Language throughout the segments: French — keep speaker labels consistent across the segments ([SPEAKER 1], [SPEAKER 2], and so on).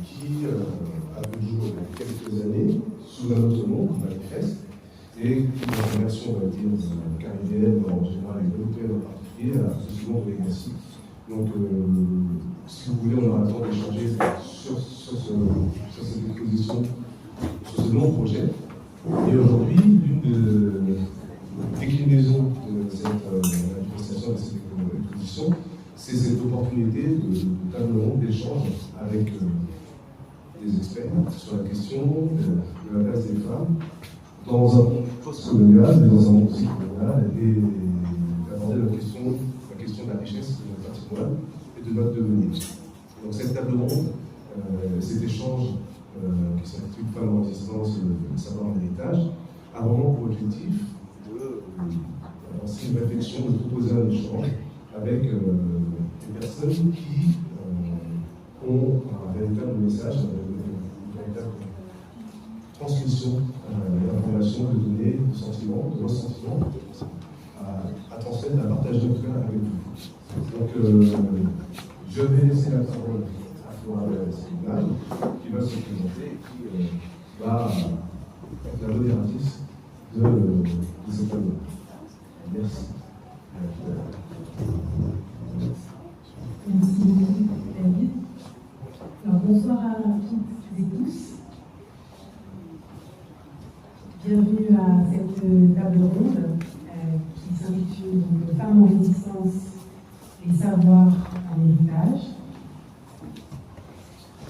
[SPEAKER 1] qui a vu le jour il y a quelques années, sous un autre nom, Manifeste, et qui, dans une version, on va dire, caribéenne en général et européenne en particulier, a souvent de legacy. Donc, si vous voulez, on aura le temps d'échanger sur cette exposition, sur ce long projet. Et aujourd'hui, l'une des déclinaisons de cette manifestation, de cette exposition, c'est cette opportunité de table ronde, d'échange avec des experts sur la question de la place des femmes dans un monde post-colonial, mais dans un monde aussi colonial, et d'aborder la question de la richesse de notre patrimoine et de notre devenir. Donc cette table ronde, cet échange qui s'intitule Femmes en résistance, le savoir en héritage, a vraiment pour objectif de lancer une réflexion, de proposer un échange avec des personnes qui ont un véritable message, une véritable transmission d'informations, de données, de sentiments, de ressentiments à transmettre, à partager en tout cas avec vous. Donc je vais laisser la parole à Flora Sénégal qui va se présenter et qui va être la modératrice de cette table. Merci.
[SPEAKER 2] Merci beaucoup, David. Alors, bonsoir à toutes et tous. Bienvenue à cette table ronde qui s'intitule Femmes en résistance, les savoirs en héritage.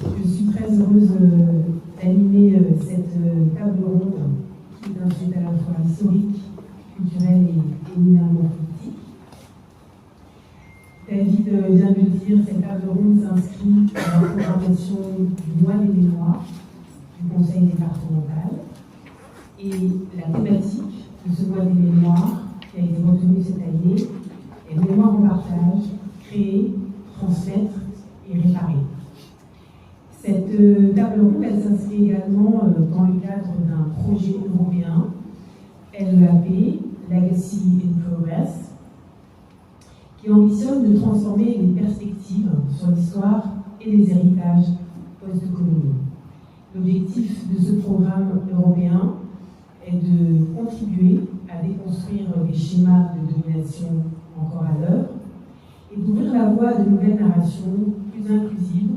[SPEAKER 2] Je suis très heureuse d'animer cette table ronde qui est un sujet à la fois historique, culturel et éminemment politique. David vient de le dire, cette table ronde s'inscrit dans la programmation du mois des mémoires du Conseil départemental. Et la thématique de ce mois des mémoires qui a été retenue cette année est mémoire en partage, créer, transmettre et réparer. Cette table ronde, elle s'inscrit également dans le cadre d'un projet européen, LEAP, Legacy in Progress, qui ambitionne de transformer les perspectives sur l'histoire et les héritages post-coloniaux. L'objectif de ce programme européen est de contribuer à déconstruire les schémas de domination encore à l'œuvre et d'ouvrir la voie à de nouvelles narrations plus inclusives,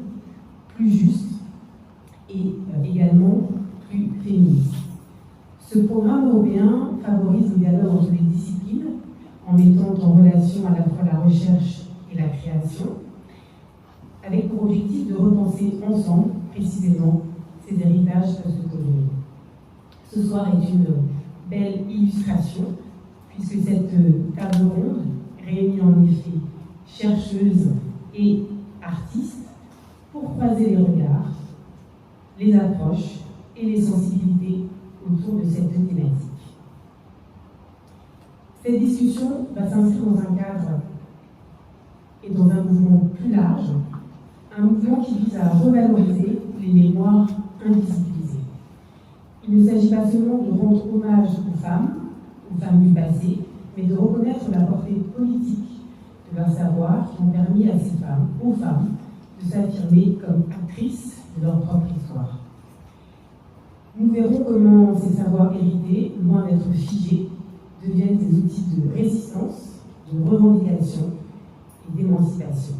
[SPEAKER 2] plus justes et également plus féministes. Ce programme européen favorise le dialogue entre les disciplines en mettant en relation à la fois la recherche et la création, avec pour objectif de repenser ensemble, précisément, ces héritages post-coloniaux. Ce soir est une belle illustration, puisque cette table ronde réunit en effet chercheuses et artistes pour croiser les regards, les approches et les sensibilités autour de cette thématique. Cette discussion va s'inscrire dans un cadre et dans un mouvement plus large, un mouvement qui vise à revaloriser les mémoires invisibilisées. Il ne s'agit pas seulement de rendre hommage aux femmes du passé, mais de reconnaître la portée politique de leur savoir qui ont permis à ces femmes, aux femmes, de s'affirmer comme actrices de leur propre histoire. Nous verrons comment ces savoirs hérités, loin d'être figés, deviennent des outils de résistance, de revendication et d'émancipation.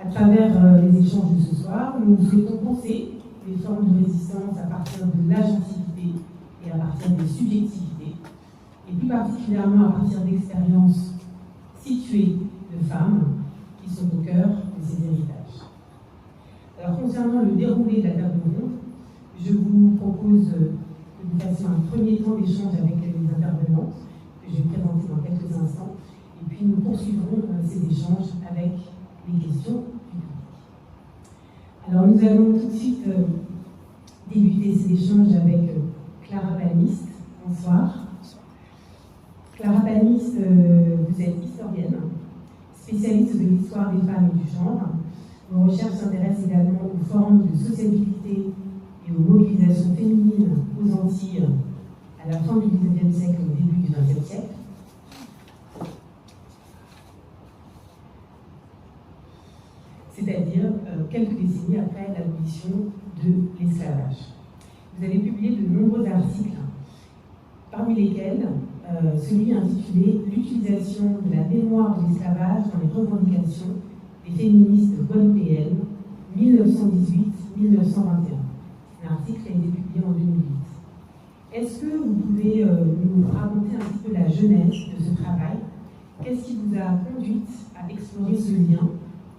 [SPEAKER 2] À travers les échanges de ce soir, nous souhaitons penser les formes de résistance à partir de l'agentivité et à partir des subjectivités, et plus particulièrement à partir d'expériences situées de femmes qui sont au cœur de ces héritages. Alors, concernant le déroulé de la table ronde, je vous propose que nous fassions un premier temps d'échange avec les intervenants, que je vais présenter dans quelques instants, et puis nous poursuivrons ces échanges avec les questions du public. Alors, nous allons tout de suite débuter ces échanges avec Clara Palmiste. Bonsoir. Clara Palmiste, vous êtes historienne, spécialiste de l'histoire des femmes et du genre. Vos recherches s'intéressent également aux formes de sociabilité et aux mobilisations féminines aux Antilles à la fin du XIXe siècle et au début du XXe siècle. C'est-à-dire quelques décennies après l'abolition de l'esclavage. Vous avez publié de nombreux articles, parmi lesquels celui intitulé « L'utilisation de la mémoire de l'esclavage dans les revendications des féministes guadeloupéennes 1918-1921 ». L'article a été publié en 2008. Est-ce que vous pouvez nous raconter un petit peu la genèse de ce travail? Qu'est-ce qui vous a conduite à explorer ce lien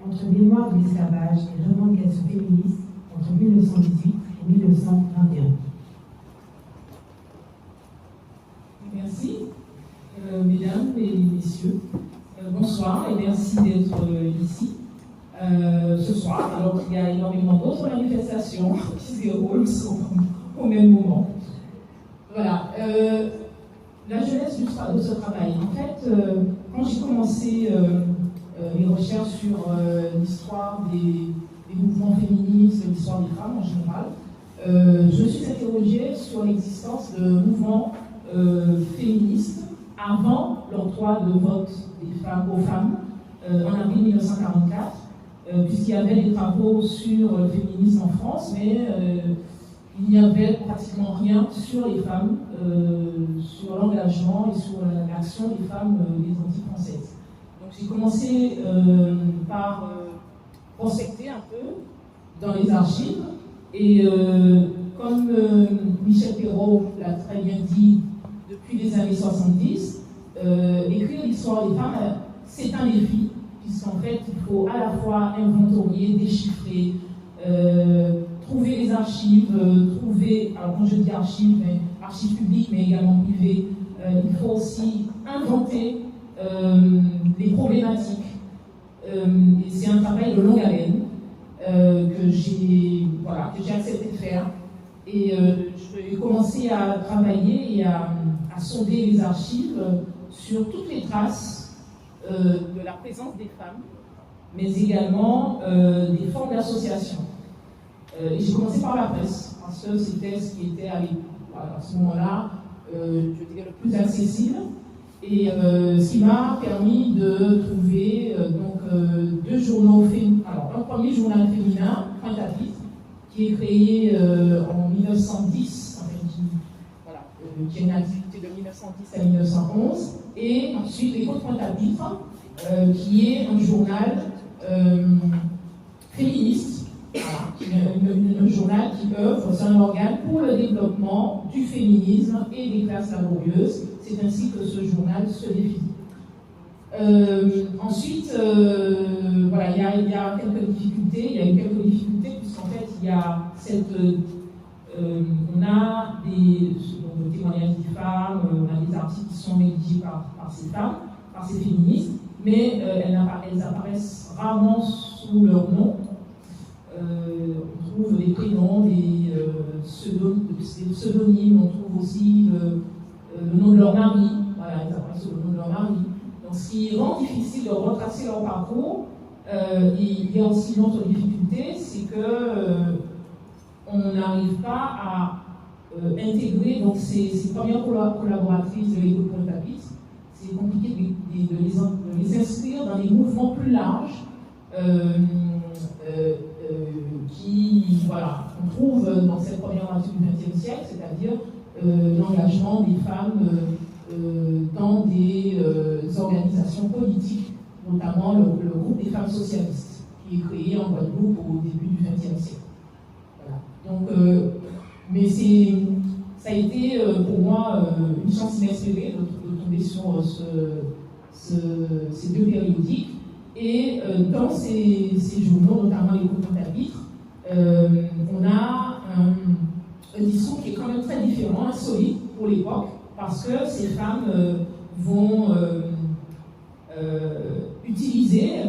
[SPEAKER 2] entre mémoire de l'esclavage et revendications féministes entre 1918 et 1921?
[SPEAKER 3] Merci, mesdames et messieurs. Bonsoir et merci d'être ici ce soir, alors qu'il y a énormément d'autres manifestations qui se déroulent au même moment. Voilà. La jeunesse de ce travail. En fait, quand j'ai commencé mes recherches sur l'histoire des mouvements féministes, l'histoire des femmes en général, je me suis interrogée sur l'existence de mouvements féministes avant l'octroi de vote des femmes aux femmes en avril 1944, puisqu'il y avait des travaux sur le féminisme en France, mais il n'y avait pratiquement rien sur les femmes, sur l'engagement et sur l'action des femmes des Antilles françaises. Donc j'ai commencé par prospecter un peu dans les archives, et comme Michel Perrault l'a très bien dit depuis les années 70, écrire l'histoire des femmes, c'est un défi, puisqu'en fait il faut à la fois inventorier, déchiffrer, trouver les archives, alors quand je dis archives, archives publiques mais également privées, il faut aussi inventer les problématiques. Et c'est un travail de longue haleine que j'ai accepté de faire. Et j'ai commencé à travailler et à sonder les archives sur toutes les traces de la présence des femmes, mais également des formes d'association. Et j'ai commencé par la presse, parce que c'était ce qui était à ce moment-là, je dirais, le plus accessible, et ce qui m'a permis de trouver deux journaux féminins. Alors, un premier journal féminin, Pointe-à-Pitre, qui est créé en 1910, qui a une activité de 1910 à 1911, et ensuite l'Écho de Pointe-à-Pitre, qui est un journal féministe, un journal qui œuvre, c'est un organe pour le développement du féminisme et des classes laborieuses. C'est ainsi que ce journal se définit. Ensuite, il y a quelques difficultés. Il y a eu quelques difficultés puisqu'en fait, il y a on a des témoignages des femmes, on a des articles qui sont rédigés par ces femmes, par ces féministes, mais elles apparaissent rarement sous leur nom. On trouve des prénoms, des pseudonymes, on trouve aussi le nom de leur mari. Voilà, ils apparaissent sous le nom de leur mari. Donc, ce qui rend difficile de retracer leur parcours, il y a aussi une autre difficulté, c'est que on n'arrive pas à intégrer donc, ces premières collaboratrices de l'Écho de Pointe-à-Pitre. C'est compliqué de les inscrire dans des mouvements plus larges on trouve dans cette première moitié du XXe siècle, c'est-à-dire l'engagement des femmes dans des organisations politiques, notamment le groupe des femmes socialistes, qui est créé en Guadeloupe au début du XXe siècle. Voilà. Donc, mais ça a été pour moi une chance inespérée de tomber sur ces deux périodiques. Et dans ces journaux, notamment les groupes Pointe-à-Pitre, on a un discours qui est quand même très différent, insolite pour l'époque, parce que ces femmes vont mobiliser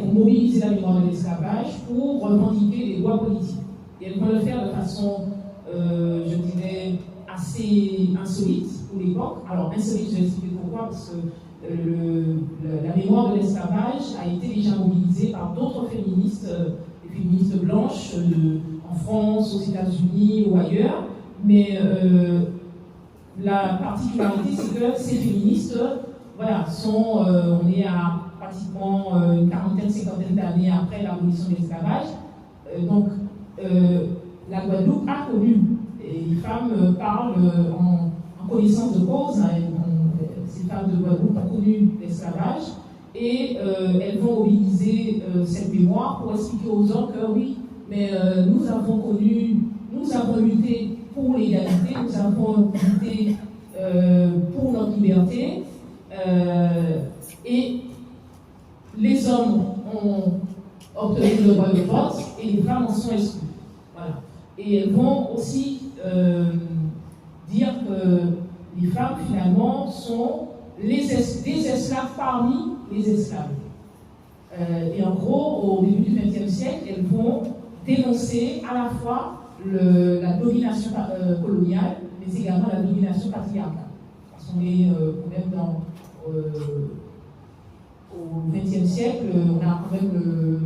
[SPEAKER 3] la mémoire de l'esclavage pour revendiquer les droits politiques. Et elles vont le faire de façon, je dirais, assez insolite pour l'époque. Alors, insolite, je vais expliquer pourquoi, parce que la mémoire de l'esclavage a été déjà mobilisée par d'autres féministes, des féministes blanches en France, aux États-Unis ou ailleurs, mais la particularité c'est que ces féministes on est à pratiquement une quarantaine, cinquantaine d'années après l'abolition de l'esclavage, La Guadeloupe a connu, et les femmes parlent en connaissance de cause, hein, ces femmes de Guadeloupe ont connu l'esclavage, et elles vont mobiliser cette mémoire pour expliquer aux hommes que oui, mais nous avons lutté pour l'égalité, nous avons lutté pour notre liberté, et les hommes ont obtenu le droit de vote et les femmes en sont exclues. Voilà. Et elles vont aussi dire que les femmes, finalement, sont des esclaves parmi les esclaves. Et en gros, au début du XXe siècle, elles vont dénoncer à la fois la domination coloniale, mais également la domination patriarcale. Parce qu'on est quand même au XXe siècle, on a quand même le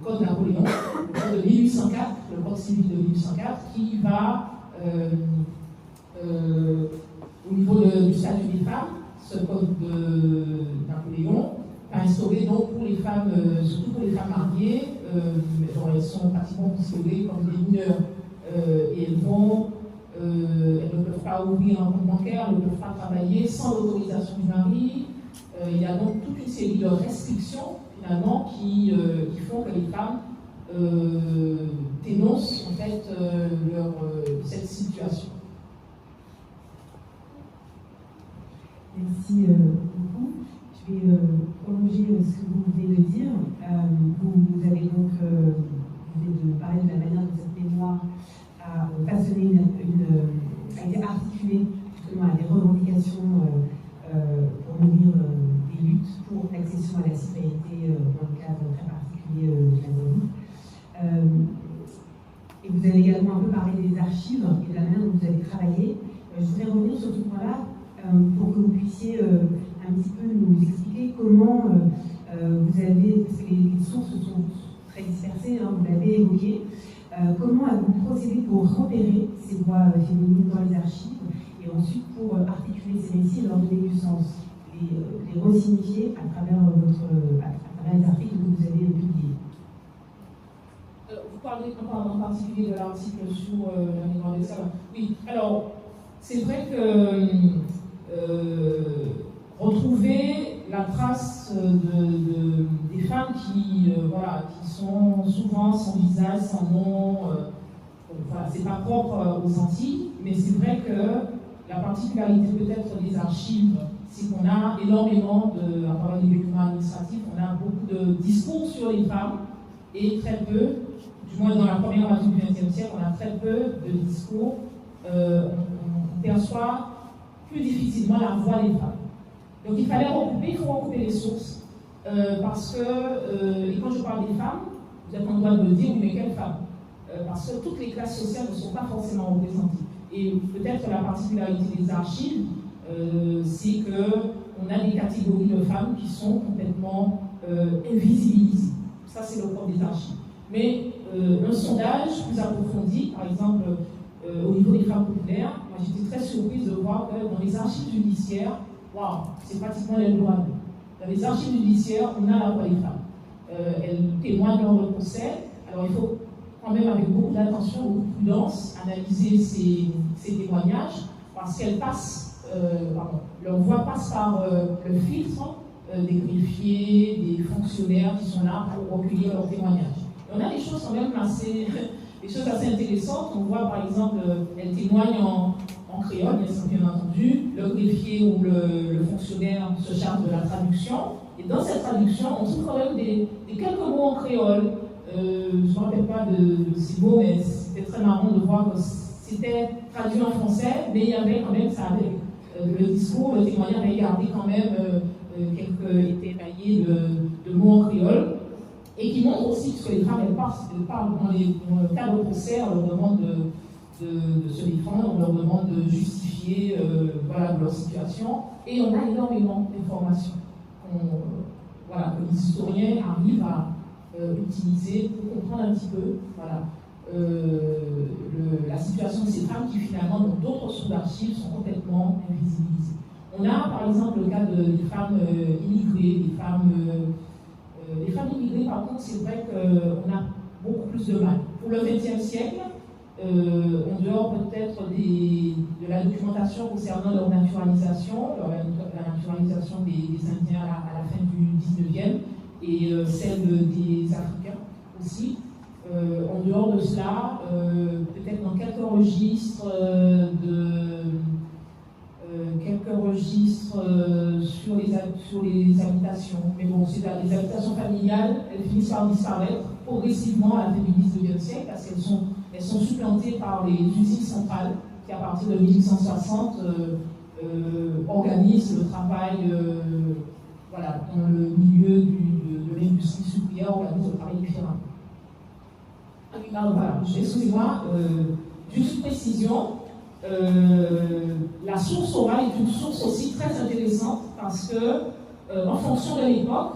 [SPEAKER 3] Code Napoléon, le Code de 1804, le Code civil de 1804, qui va, au niveau du statut des femmes, ce Code de Napoléon va instaurer donc pour les femmes, surtout pour les femmes mariées, elles sont pratiquement considérées comme des mineurs, et elles ne peuvent pas ouvrir un compte bancaire, elles ne peuvent pas travailler sans l'autorisation du mari. Il y a donc toute une série de restrictions finalement qui font que les femmes dénoncent en fait cette situation.
[SPEAKER 2] Merci beaucoup. Je vais prolonger ce que vous venez de dire. Vous avez donc parlé de la manière dont cette mémoire a façonné a été articulée justement à des revendications pour nourrir des luttes pour l'accession à la citoyenneté dans le cadre très particulier de la Guadeloupe. Et vous avez également un peu parlé des archives et de la manière dont vous avez travaillé. Je voudrais revenir sur ce point-là pour que vous puissiez un petit peu nous expliquer comment vous avez, parce que les sources sont très dispersées, hein, vous l'avez évoqué, comment avez-vous procédé pour repérer ces voix féminines dans les archives et ensuite pour articuler ces récits et leur donner du sens, les resignifier à travers les articles que vous avez publiés.
[SPEAKER 3] Vous parlez en particulier de l'article sur la mémoire des salles. Oui, alors c'est vrai que retrouver la trace des femmes qui sont souvent sans visage, sans nom, c'est pas propre aux Antilles, mais c'est vrai que la particularité peut-être des archives, c'est qu'on a énormément à travers les documents administratifs, on a beaucoup de discours sur les femmes et très peu, du moins dans la première moitié du XXe siècle, on a très peu de discours. On perçoit plus difficilement la voix des femmes. Donc il faut recouper les sources, parce que, et quand je parle des femmes, vous êtes en droit de me dire, mais quelles femmes? Parce que toutes les classes sociales ne sont pas forcément représentées. Et peut-être la particularité des archives, c'est qu'on a des catégories de femmes qui sont complètement invisibilisées. Ça, c'est le propre des archives. Mais un sondage plus approfondi, par exemple, au niveau des femmes populaires, moi j'étais très surprise de voir que dans les archives judiciaires, waouh, c'est pratiquement les lois. Dans les archives judiciaires, on a la voix des femmes. Elles témoignent lors de procès. Alors il faut quand même avec beaucoup d'attention, beaucoup de prudence, analyser ces témoignages, parce qu'elles passent, leur voix passe par le filtre des greffiers, des fonctionnaires qui sont là pour recueillir leurs témoignages. Et on a des choses quand même assez intéressantes. On voit par exemple, elles témoignent en créole, bien entendu. Le greffier ou le fonctionnaire se charge de la traduction. Et dans cette traduction, on trouve quand même des quelques mots en créole. Je ne me rappelle pas de ces mots, mais c'était très marrant de voir que c'était traduit en français, mais il y avait quand même ça avec le discours, le témoignage avait gardé quand même quelques étaient de mots en créole. Et qui montre aussi que les femmes, elles parlent dans le cadre de procès, on leur demande de se défendre, on leur demande de justifier leur situation. Et on a énormément d'informations que les historiens arrivent à utiliser pour comprendre un petit peu la situation de ces femmes qui finalement, dans d'autres sources d'archives, sont complètement invisibilisées. On a par exemple le cas des femmes immigrées, les femmes immigrées, par contre, c'est vrai qu'on a beaucoup plus de mal. pour le XXe siècle, en dehors peut-être de la documentation concernant leur naturalisation, la naturalisation des Indiens à la fin du XIXe et celle des Africains aussi. En dehors de cela, peut-être dans quelques registres sur les habitations. Mais bon, les habitations familiales, elles finissent par disparaître progressivement à la fin du XIXe siècle parce qu'elles sont supplantées par les usines centrales qui, à partir de 1860, organisent le travail dans le milieu de l'industrie sucrière, organisent le travail différemment. Voilà, excusez-moi, juste une précision. La source orale est une source aussi très intéressante parce que, en fonction de l'époque,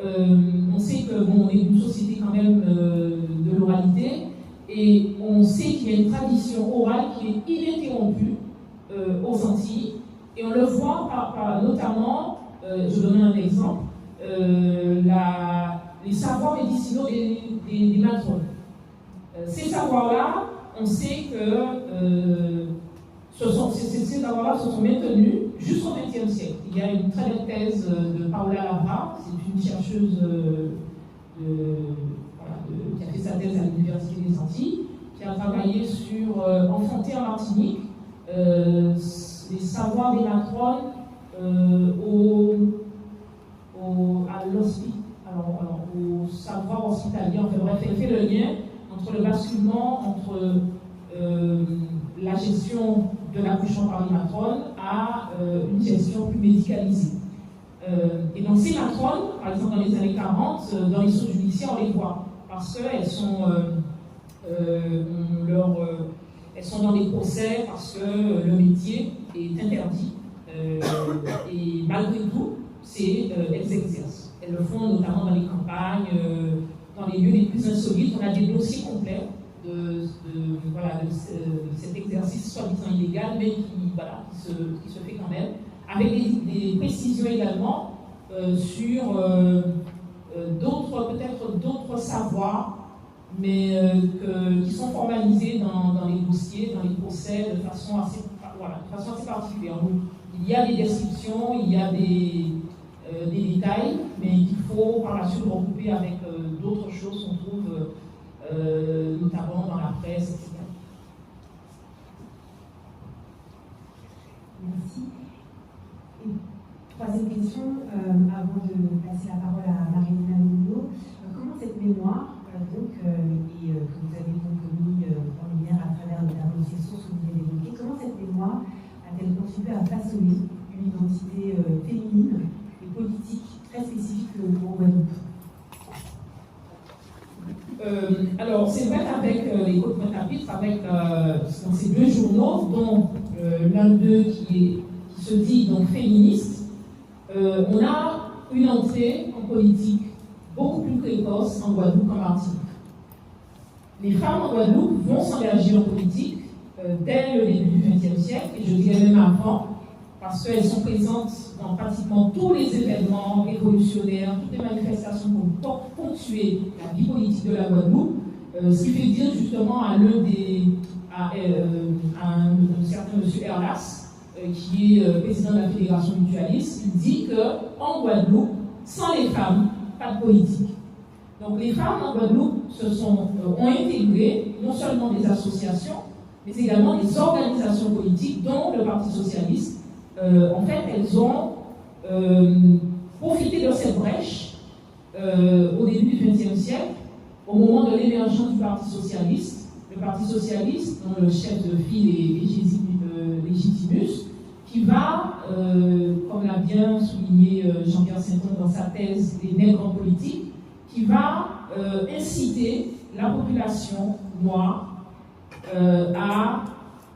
[SPEAKER 3] on sait qu'on est une société quand même de l'oralité et on sait qu'il y a une tradition orale qui est ininterrompue aux Antilles et on le voit notamment, je donne un exemple, les savoirs médicinaux des matrones. Ces savoirs-là, on sait que ces savoirs-là se sont maintenus jusqu'au XXe siècle. Il y a une très belle thèse de Paola Lavra, c'est une chercheuse qui a fait sa thèse à l'Université des Antilles, qui a travaillé sur enfanter en Martinique les savoirs des matrones au savoir hospitalier. Enfin bref, elle fait le lien entre le basculement entre la gestion de l'accouchement par les matrones à une gestion plus médicalisée. Et donc ces matrones, par exemple dans les années 40, dans les sous judiciaires, on les voit parce qu'elles sont, elles sont dans des procès parce que le métier est interdit. Et malgré tout, elles exercent. Elles le font notamment dans les campagnes, dans les lieux les plus insolites. On a des dossiers complets de cet exercice soi-disant illégal, mais qui se fait quand même, avec des précisions également sur d'autres savoirs, mais qui sont formalisés dans les dossiers, dans les procès, de façon assez particulière. Donc, il y a des descriptions, il y a des détails, mais qu'il faut par la suite recouper avec d'autres choses qu'on trouve notamment dans la presse, etc.
[SPEAKER 2] Merci. Et troisième question, avant de passer la parole à Marie-Lina Mouillot. Comment cette mémoire, que vous avez donc mis en lumière à travers notamment ces sources que vous avez évoquées, comment cette mémoire a-t-elle contribué à façonner une identité féminine et politique très spécifique au Guadeloupe?
[SPEAKER 3] Alors, c'est vrai qu'avec les Côtes Pointe-à-Pitre, avec dans ces deux journaux, dont l'un d'eux qui se dit donc féministe, on a une entrée en politique beaucoup plus précoce en Guadeloupe qu'en Martinique. Les femmes en Guadeloupe vont s'engager en politique dès le début du XXe siècle, et je dirais même avant, parce qu'elles sont présentes dans pratiquement tous les événements révolutionnaires, toutes les manifestations pour ponctuer la vie politique de la Guadeloupe, ce qui fait dire justement à un certain monsieur Erlas, qui est président de la Fédération mutualiste, il dit qu'en Guadeloupe, sans les femmes, pas de politique. Donc les femmes en Guadeloupe ont intégré non seulement des associations, mais également des organisations politiques, dont le Parti socialiste. En fait, elles ont profité de cette brèche au début du XXe siècle, au moment de l'émergence du Parti socialiste. Le Parti socialiste, dont le chef de file est Légitimus, qui va, comme l'a bien souligné Jean-Pierre Sainton dans sa thèse des nègres en politique, qui va inciter la population noire à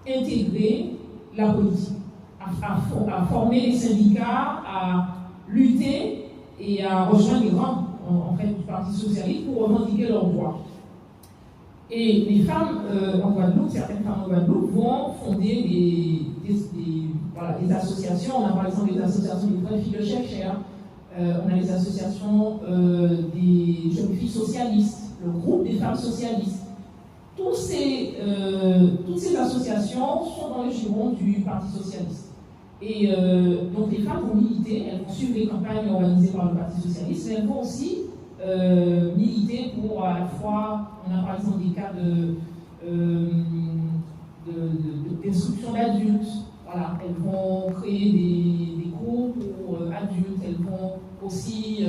[SPEAKER 3] intégrer la politique, à former les syndicats, à lutter et à rejoindre les rangs en fait, du Parti socialiste pour revendiquer leurs droits. Et les femmes en Guadeloupe, certaines femmes en Guadeloupe, vont fonder des associations. On a par exemple les associations des vraies filles de Cherchères, on a les associations des jeunes filles socialistes, le groupe des femmes socialistes. toutes ces associations sont dans le giron du Parti socialiste. Et donc les femmes vont militer, elles vont suivre les campagnes organisées par le Parti socialiste, mais elles vont aussi militer pour à la fois, on a par exemple des cas d'instruction d'adultes, voilà, elles vont créer des cours pour adultes, elles vont aussi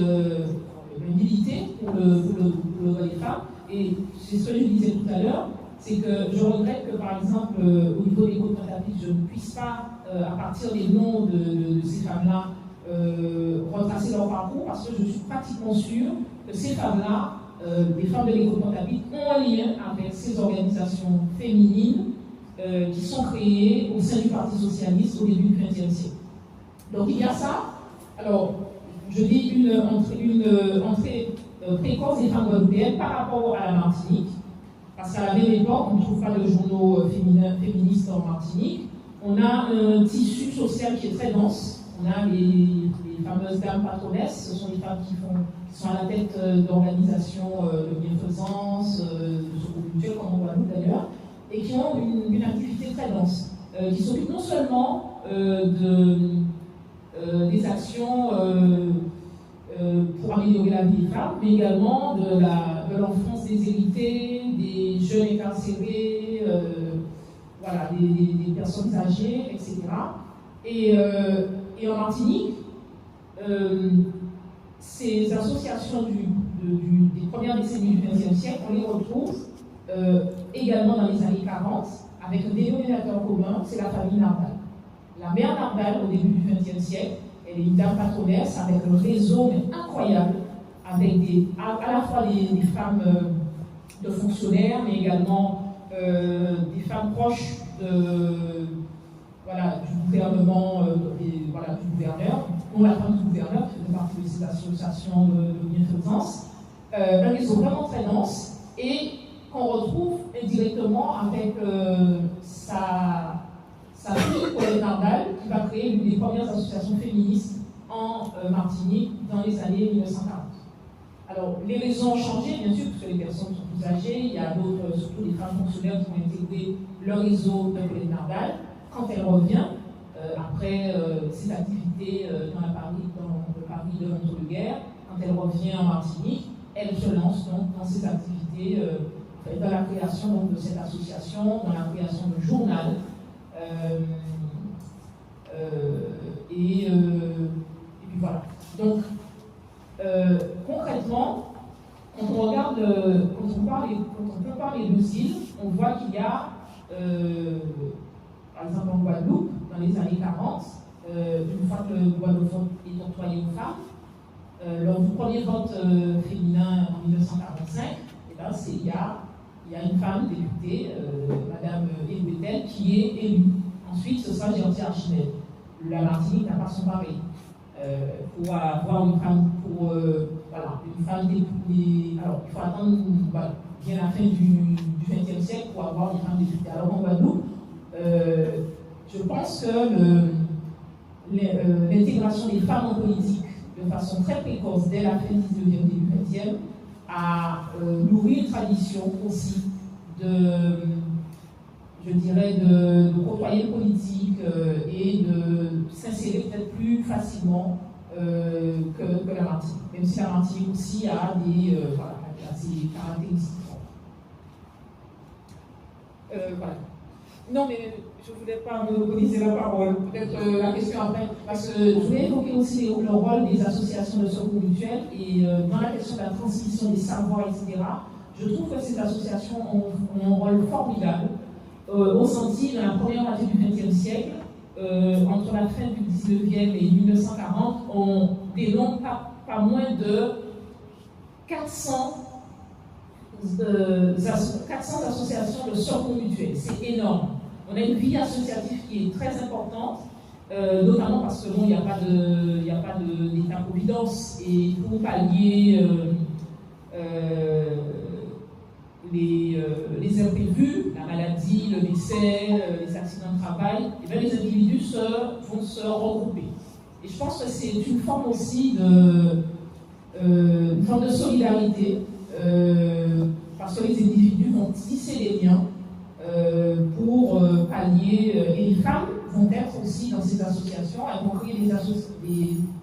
[SPEAKER 3] militer pour le droit des femmes. Et c'est ce que je disais tout à l'heure, c'est que je regrette que par exemple au niveau des codes comptables, je ne puisse pas, à partir des noms de ces femmes-là, retracer leur parcours, parce que je suis pratiquement sûre que ces femmes-là, les femmes de l'école comptable, ont un lien avec ces organisations féminines qui sont créées au sein du Parti socialiste au début du XXe siècle. Donc il y a ça. Alors, je dis une entrée précoce des femmes guadeloupéennes par rapport à la Martinique, parce qu'à la même époque, on ne trouve pas de journaux féministes en Martinique. On a un tissu social qui est très dense. On a les fameuses dames patronesses, ce sont les femmes qui sont à la tête d'organisations de bienfaisance, de secours mutuel, comme en Guadeloupe d'ailleurs, et qui ont une activité très dense, qui s'occupent non seulement des actions pour améliorer la vie des femmes, mais également de l'enfance déshéritée, des jeunes incarcérés, voilà, des personnes âgées, etc. Et en Martinique, ces associations des premières décennies du XXe siècle, on les retrouve également dans les années 40, avec un dénominateur commun, c'est la famille Narbal. La mère Narbal, au début du XXe siècle, elle est une dame patronesse avec un réseau incroyable, avec à la fois des femmes de fonctionnaires, mais également des femmes proches du gouvernement, du gouverneur, dont la femme du gouverneur, qui fait partie de ces associations de bienfaisance. Un réseau vraiment très dense et qu'on retrouve indirectement avec sa fille, Colette Narbal, qui va créer l'une des premières associations féministes en Martinique dans les années 1940. Alors, les raisons ont changé, bien sûr, parce que les personnes sont plus âgées. Il y a d'autres, surtout des femmes fonctionnaires, qui ont intégré le réseau de Colette Narbal. Quand elle revient, après ses activités dans le Paris de l'entre-deux-guerres, quand elle revient en Martinique, elle se lance donc dans ses activités, dans la création donc, de cette association, dans la création d'un journal. Et puis voilà. Donc, concrètement, quand on regarde, quand on compare les deux îles, on voit qu'il y a, par exemple en Guadeloupe, dans les années 40, une fois que le droit de vote est octroyé aux femmes, lors du premier vote féminin en 1945, eh ben, il y a une femme députée, Madame Edouetel, qui est élue. Ensuite, ce sera Gertie Archinel. La Martinique n'a pas son pareil. Pour avoir une femme, une femme députée. Alors, il faut attendre bien la fin du XXe siècle pour avoir une femme députée. Alors, en Guadeloupe, je pense que l'intégration des femmes en politique de façon très précoce dès la fin du 19e, début 20e, a nourri une tradition aussi de côtoyer le politique et de s'insérer peut-être plus facilement que la Martinique. Même si la Martinique aussi a ses caractéristiques. Voilà. Non, mais je ne voulais pas monopoliser la parole. Peut-être la question après. Parce que je voulais évoquer aussi le rôle des associations de secours mutuel et dans la question de la transmission des savoirs, etc. Je trouve que ces associations ont un rôle formidable. Au senti, dans la première moitié du XXe siècle, entre la fin du XIXe et 1940, on dénombre pas moins de 400 associations de secours mutuel. C'est énorme. On a une vie associative qui est très importante, notamment parce que il n'y a pas d'État-providence et pour pallier les imprévus, la maladie, le décès, les accidents de travail, et bien les individus vont se regrouper. Et je pense que c'est une forme aussi de solidarité, parce que les individus vont tisser des liens pour pallier, et les femmes vont être aussi dans ces associations, elles vont créer des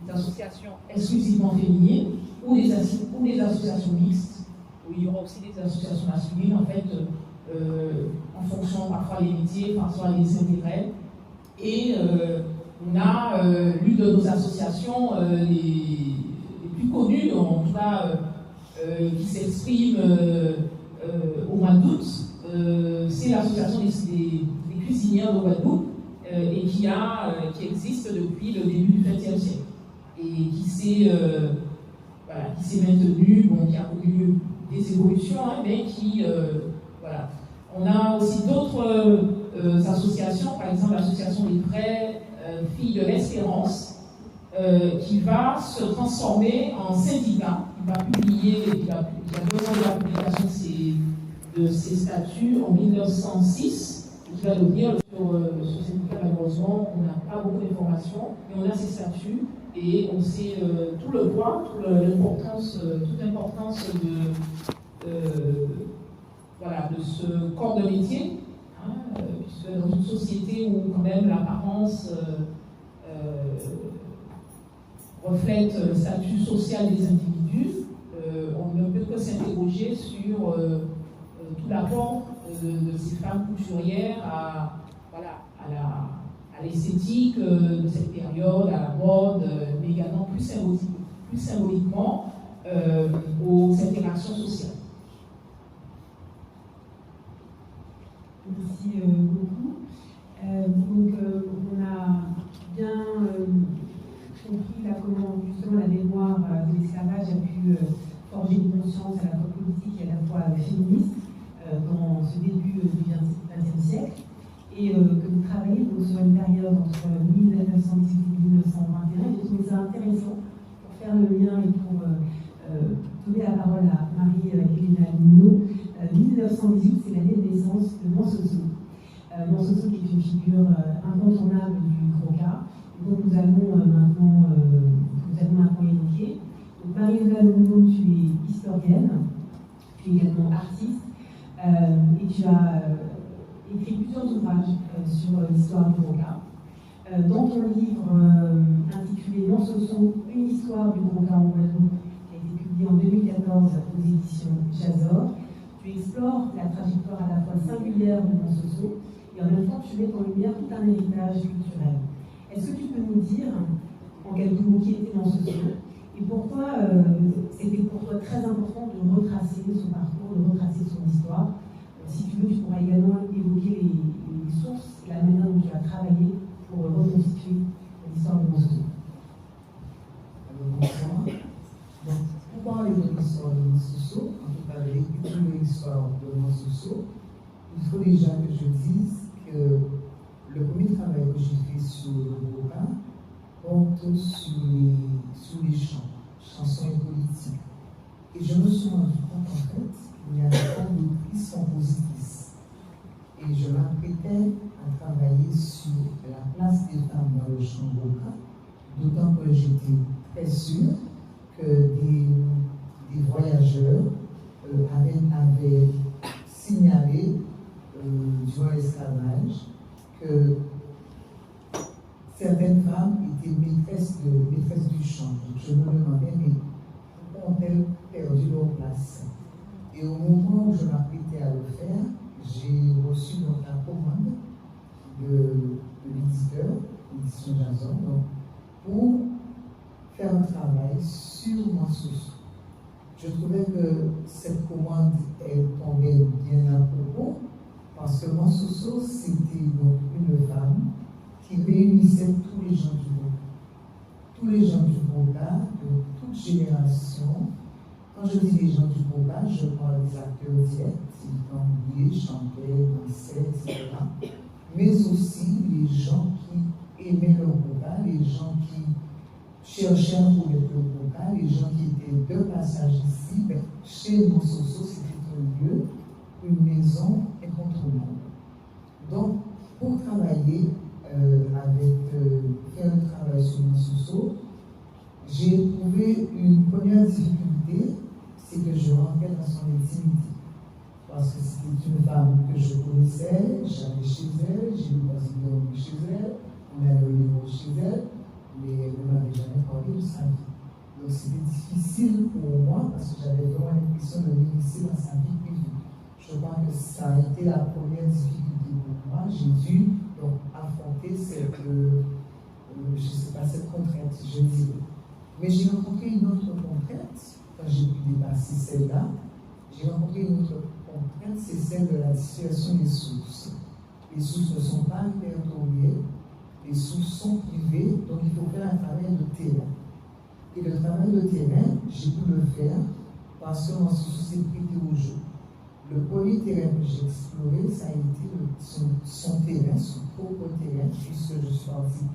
[SPEAKER 3] associations exclusivement féminines ou des associations mixtes, où il y aura aussi des associations masculines, en fait, en fonction parfois des métiers, parfois des intérêts. Et on a l'une de nos associations les plus connues, en tout cas qui s'exprime au mois d'août, c'est l'association des cuisinières de Guadeloupe et qui existe depuis le début du XXe siècle et qui s'est maintenue, qui a connu des évolutions, mais qui voilà. On a aussi d'autres associations, par exemple l'association des vraies filles de l'espérance, qui va se transformer en syndicat, qui va publier, qui a besoin de la publication de ses statuts en 1906, qui va devenir sur ce syndicat. Malheureusement, on n'a pas beaucoup d'informations, mais on a ses statuts et on sait tout le poids, toute l'importance de ce corps de métier, puisque dans une société où quand même l'apparence reflète le statut social des individus, on ne peut que s'interroger sur tout l'apport de ces femmes couturières à l'esthétique de cette période, à la mode, mais également plus symboliquement aux interactions sociales.
[SPEAKER 2] Merci beaucoup. On a bien compris comment justement la mémoire de l'esclavage a pu forger une conscience à la fois politique et à la fois féministe dans ce début du XXe siècle, et que vous travaillez donc, sur une période entre 1918 et 1921. J'ai trouvé ça intéressant pour faire le lien et pour donner la parole à Marie-Hélène Luneau. 1918, c'est l'année de naissance de Mansoso. Mansoso qui est une figure incontournable du Croca, donc nous allons maintenant évoquer. Donc Marie-Hélène Luneau, tu es historienne, tu es également artiste, et tu as écrit plusieurs ouvrages sur l'histoire du Croca. Dans ton livre intitulé Mansoso, une histoire du Croca en Guadeloupe, qui a été publié en 2014 aux éditions Jazor, tu explores la trajectoire à la fois singulière de Mansoso et en même temps tu mets en lumière tout un héritage culturel. Est-ce que tu peux nous dire, en quelques mots, qui était Mansoso et pourquoi c'était pour toi très important de retracer son parcours, de retracer son histoire? Si tu veux, tu pourras également évoquer les sources et la manière dont tu as travaillé pour reconstituer l'histoire de Mansoso.
[SPEAKER 4] Bonsoir. Donc, pour parler de l'histoire de Mansoso, en tout cas de l'histoire de Mansoso, il faut déjà que je dise que le premier travail que j'ai fait sur le Croca porte sur les chansons et politiques. Et je me suis rendu compte en fait qu'il n'y avait pas d'autrice compositrice. Et je m'apprêtais à travailler sur la place des femmes dans le chant Croca, d'autant que j'étais très sûre que des voyageurs avaient signalé durant l'esclavage que certaines femmes étaient maîtresses du chant. Donc je me demandais, mais pourquoi ont-elles perdu leur place? Et au moment où je m'apprêtais à le faire, j'ai reçu donc la commande de l'éditeur, l'édition Jazor, pour faire un travail sur Mansoso. Je trouvais que cette commande tombait bien à propos, parce que Mansoso, c'était donc une femme qui réunissait tous les gens du groupe. Tous les gens du groupe, de toute génération. Quand je dis les gens du groupe, je parle des acteurs directs, ils cambiaient, chantaient, dansaient, etc. Mais aussi les gens qui aimaient le groupe, les gens qui cherchaient à connaître le groupe, les gens qui étaient de passage ici. Chez Mansoso, c'était un lieu, une maison incontournable. Donc, pour travailler faire un travail sur Mansoso, j'ai éprouvé une première difficulté, c'est que je rentrais dans son intimité. c'était une femme que je connaissais, j'allais chez elle, j'ai eu l'occasion chez elle, on allait au niveau chez elle, mais elle ne m'avait jamais parlé de sa vie. Donc c'était difficile pour moi parce que j'avais vraiment l'impression de m'initier dans sa vie privée. Je crois que ça a été la première difficulté pour moi. J'ai dû donc affronter cette, je ne sais pas, cette contrainte, je dirais. Mais j'ai rencontré une autre contrainte quand j'ai pu dépasser celle-là. J'ai rencontré une autre contrainte, c'est celle de la situation des sources. Les sources ne sont pas répertoriées, les sources sont privées, donc il faut faire un travail de terrain. Et le travail de terrain, j'ai pu le faire parce que mon source s'est prêté au jeu. Le premier terrain que j'ai exploré, ça a été son terrain, son propre terrain, puisque je suis partie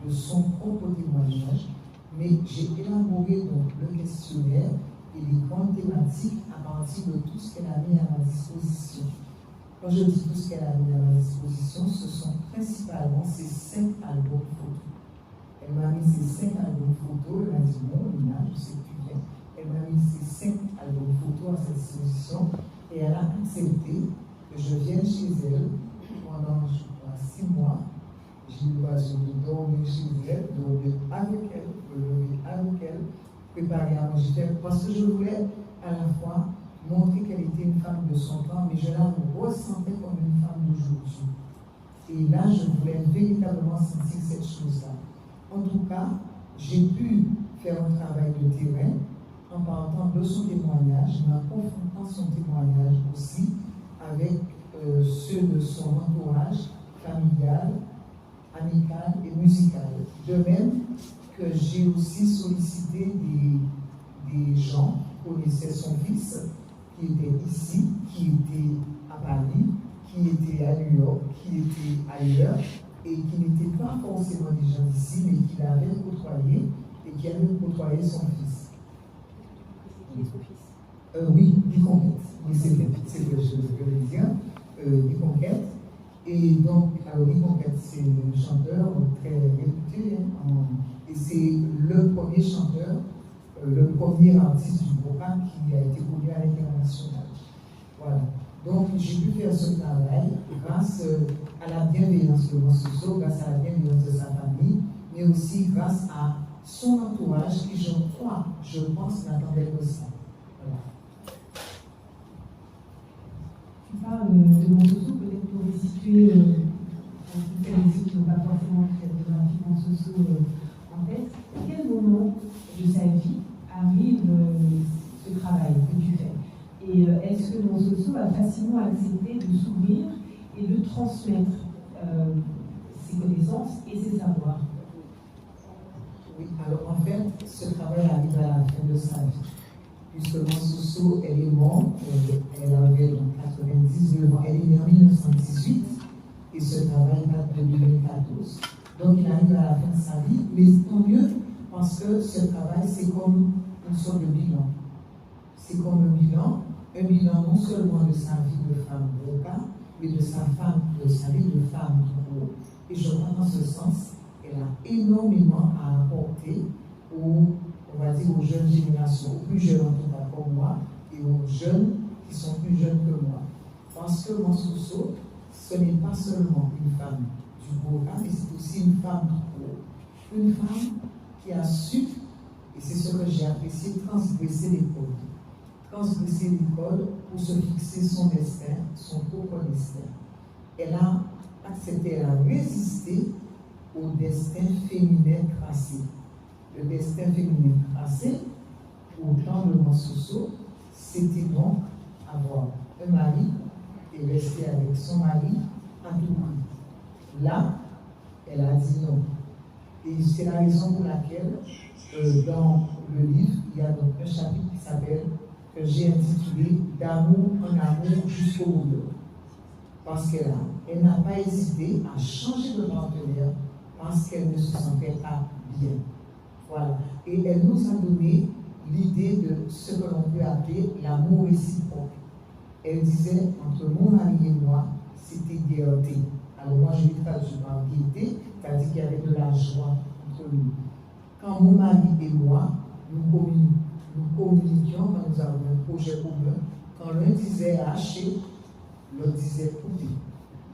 [SPEAKER 4] de son propre témoignage. Mais j'ai élaboré donc le questionnaire et les grandes thématiques à partir de tout ce qu'elle a mis à ma disposition. Quand je dis tout ce qu'elle a mis à ma disposition, ce sont principalement ces 5 albums photos. Elle m'a mis ces 5 albums photos, elle m'a dit bon, Lina, je sais plus bien. Elle m'a mis ces 5 albums photos à sa disposition et elle a accepté que je vienne chez elle pendant, je crois, 6 mois. J'ai eu l'occasion de dormir chez elle, de dormir avec elle, de lever avec elle, préparer à manger, parce que je voulais à la fois montrer qu'elle était une femme de son temps, mais je la ressentais comme une femme d'aujourd'hui. Et là, je voulais véritablement sentir cette chose-là. En tout cas, j'ai pu faire un travail de terrain en partant de son témoignage, mais en confrontant son témoignage aussi avec ceux de son entourage familial, amical et musical. De même que j'ai aussi sollicité des gens qui connaissaient son fils, qui étaient ici, qui étaient à Paris, qui étaient à New York, qui étaient ailleurs, et qui n'étaient pas forcément des gens d'ici, mais qui l'avaient côtoyé et qui avaient côtoyé son fils. Oui, Biconquête. Oui, c'est vrai, je veux dire. Biconquête. Et donc, alors Biconquête, c'est un chanteur très réputé, hein, et c'est le premier chanteur, le premier artiste du Boca qui a été connu à l'international. Voilà. Donc, j'ai pu faire ce travail grâce à la bienveillance de mon socio, grâce à la bienveillance de sa famille, mais aussi grâce à son entourage qui, je pense, n'attendait que ça. Voilà.
[SPEAKER 2] Tu parles de mon socio, peut-être pour restituer celles qui n'ont pas forcément cette biographie de mon socio en tête. À quel moment de sa vie arrive ce travail que tu fais? Et est-ce que mon socio a facilement accepté de s'ouvrir et de transmettre ses connaissances et ses savoirs?
[SPEAKER 4] Oui, alors en fait, ce travail arrive à la fin de sa vie. Puisque mon socio, elle est morte, elle avait donc 99 ans, elle est née en 1918, et ce travail date de 2014. Donc il arrive à la fin de sa vie, mais tant mieux, parce que ce travail, c'est comme une sorte de bilan. C'est comme un bilan non seulement de sa vie de femme Boca, mais de sa vie de femme Gros. Et je crois qu'en ce sens, elle a énormément à apporter on va dire aux jeunes générations, aux plus jeunes en tout cas comme moi, et aux jeunes qui sont plus jeunes que moi. Parce que mon socio, ce n'est pas seulement une femme du Boca, mais c'est aussi une femme Gros. Une femme qui a su, et c'est ce que j'ai apprécié, transgresser les codes. Transgresser les codes pour se fixer son destin, son propre destin. Elle a accepté, elle a résisté au destin féminin tracé. Le destin féminin tracé, au temps de mon socio, c'était donc avoir un mari et rester avec son mari à tout prix. Là, elle a dit non. Et c'est la raison pour laquelle, dans le livre, il y a donc un chapitre qui s'appelle, que j'ai intitulé D'amour en amour jusqu'au bout. Parce qu'elle n'a pas hésité à changer de partenaire parce qu'elle ne se sentait pas bien. Voilà. Et elle nous a donné l'idée de ce que l'on peut appeler l'amour réciproque. Elle disait, entre mon mari et moi, c'était gaieté. Alors moi, je l'ai traduit par gaieté, c'est-à-dire qu'il y avait de la joie entre nous. Quand mon mari et moi, nous communiquions, quand nous avons un projet commun, quand l'un disait à Haché, l'autre disait poupée.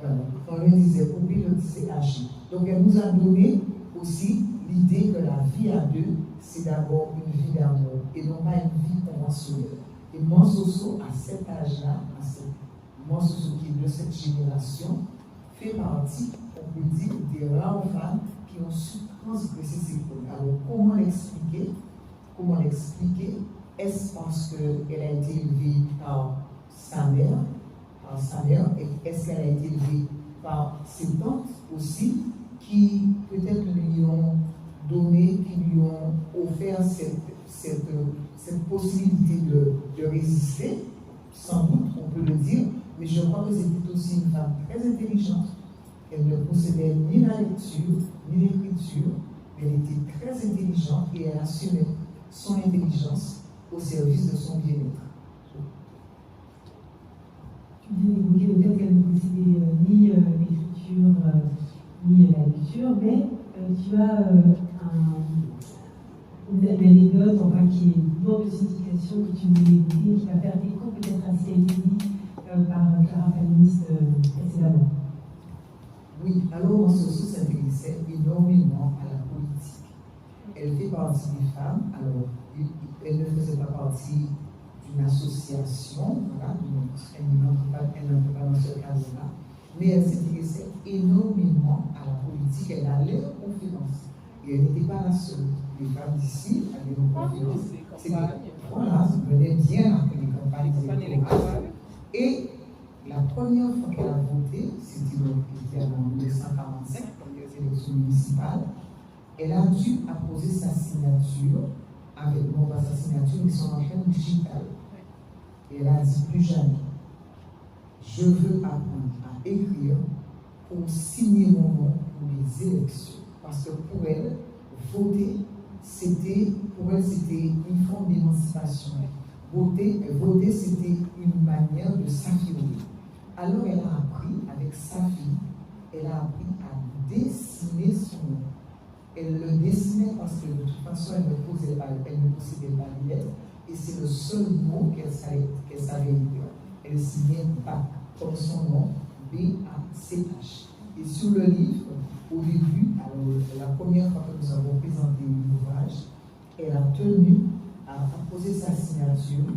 [SPEAKER 4] Voilà. Quand l'un disait poupée, l'autre disait agir. Donc elle nous a donné aussi l'idée que la vie à deux, c'est d'abord une vie d'amour et non pas une vie conventionnelle. Et moi, Soso, à cet âge-là, moi, Soso qui est de cette génération, fait partie, on peut dire, des rares femmes qui ont su transgresser ces codes. Alors, comment l'expliquer? Est-ce parce qu'elle a été élevée par sa mère? Est-ce qu'elle a été élevée par ses tantes aussi, qui peut-être lui ont donné, qui lui ont offert cette possibilité de résister? Sans doute, on peut le dire, mais je crois que c'était aussi une femme très intelligente. Elle ne possédait ni la lecture, ni l'écriture, mais elle était très intelligente et elle assumait son intelligence au service de son bien-être.
[SPEAKER 2] Tu viens d'évoquer le fait qu'elle ne possédait ni l'écriture, ni la lecture, mais tu as une anecdote, enfin qui est une forme de signification que tu voulais évoquer, qui va faire écho peut-être à ce qui a été dit par Clara Féministe précédemment.
[SPEAKER 4] Oui, alors Soso s'intéressait énormément à la politique. Elle fait partie des femmes, alors elle ne faisait pas partie d'une association, voilà, elle n'entre pas dans ce cadre-là, mais elle s'intéressait énormément à la politique, elle allait aux conférences. Et elle n'était pas la seule. Les femmes d'ici allaient aux conférences. Voilà, ça venait bien après les campagnes électorales. Et la première fois qu'elle a voté, c'était en 1945, pour les élections municipales, elle a dû apposer sa signature, avec non pas sa signature, mais son empreinte digitale. Et elle a dit plus jamais, je veux apprendre à écrire pour signer mon nom pour les élections. Parce que pour elle, voter, c'était une forme d'émancipation. Voter, c'était une manière de s'affirmer. Alors elle a appris, avec sa fille, elle a appris à dessiner son nom. Elle le dessinait parce que de toute façon, elle ne possédait pas les lettres, et c'est le seul mot qu'elle savait écrire. Elle signait BAC, comme son nom, B-A-C-H. Et sur le livre, au début, alors, la première fois que nous avons présenté l'ouvrage, elle a tenu à poser sa signature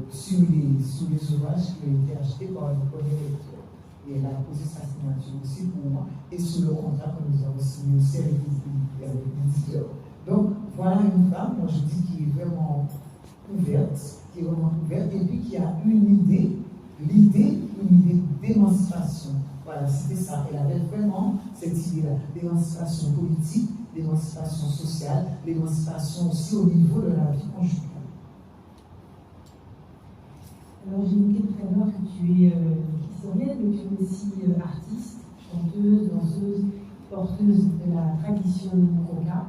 [SPEAKER 4] sur les ouvrages qui ont été achetés par le premier lecteur. Et elle a posé sa signature aussi pour moi et sur le contrat que nous avons signé aussi avec l'éditeur. Donc voilà une femme, moi je dis, qui est vraiment ouverte, et puis qui a une idée d'émancipation. Voilà, c'était ça. Elle avait vraiment cette idée-là, d'émancipation politique, d'émancipation sociale, d'émancipation aussi au niveau de la vie conjugale.
[SPEAKER 2] Alors j'ai évoqué tout à l'heure que tu es historienne, mais tu es aussi artiste, chanteuse, danseuse, porteuse de la tradition Broca.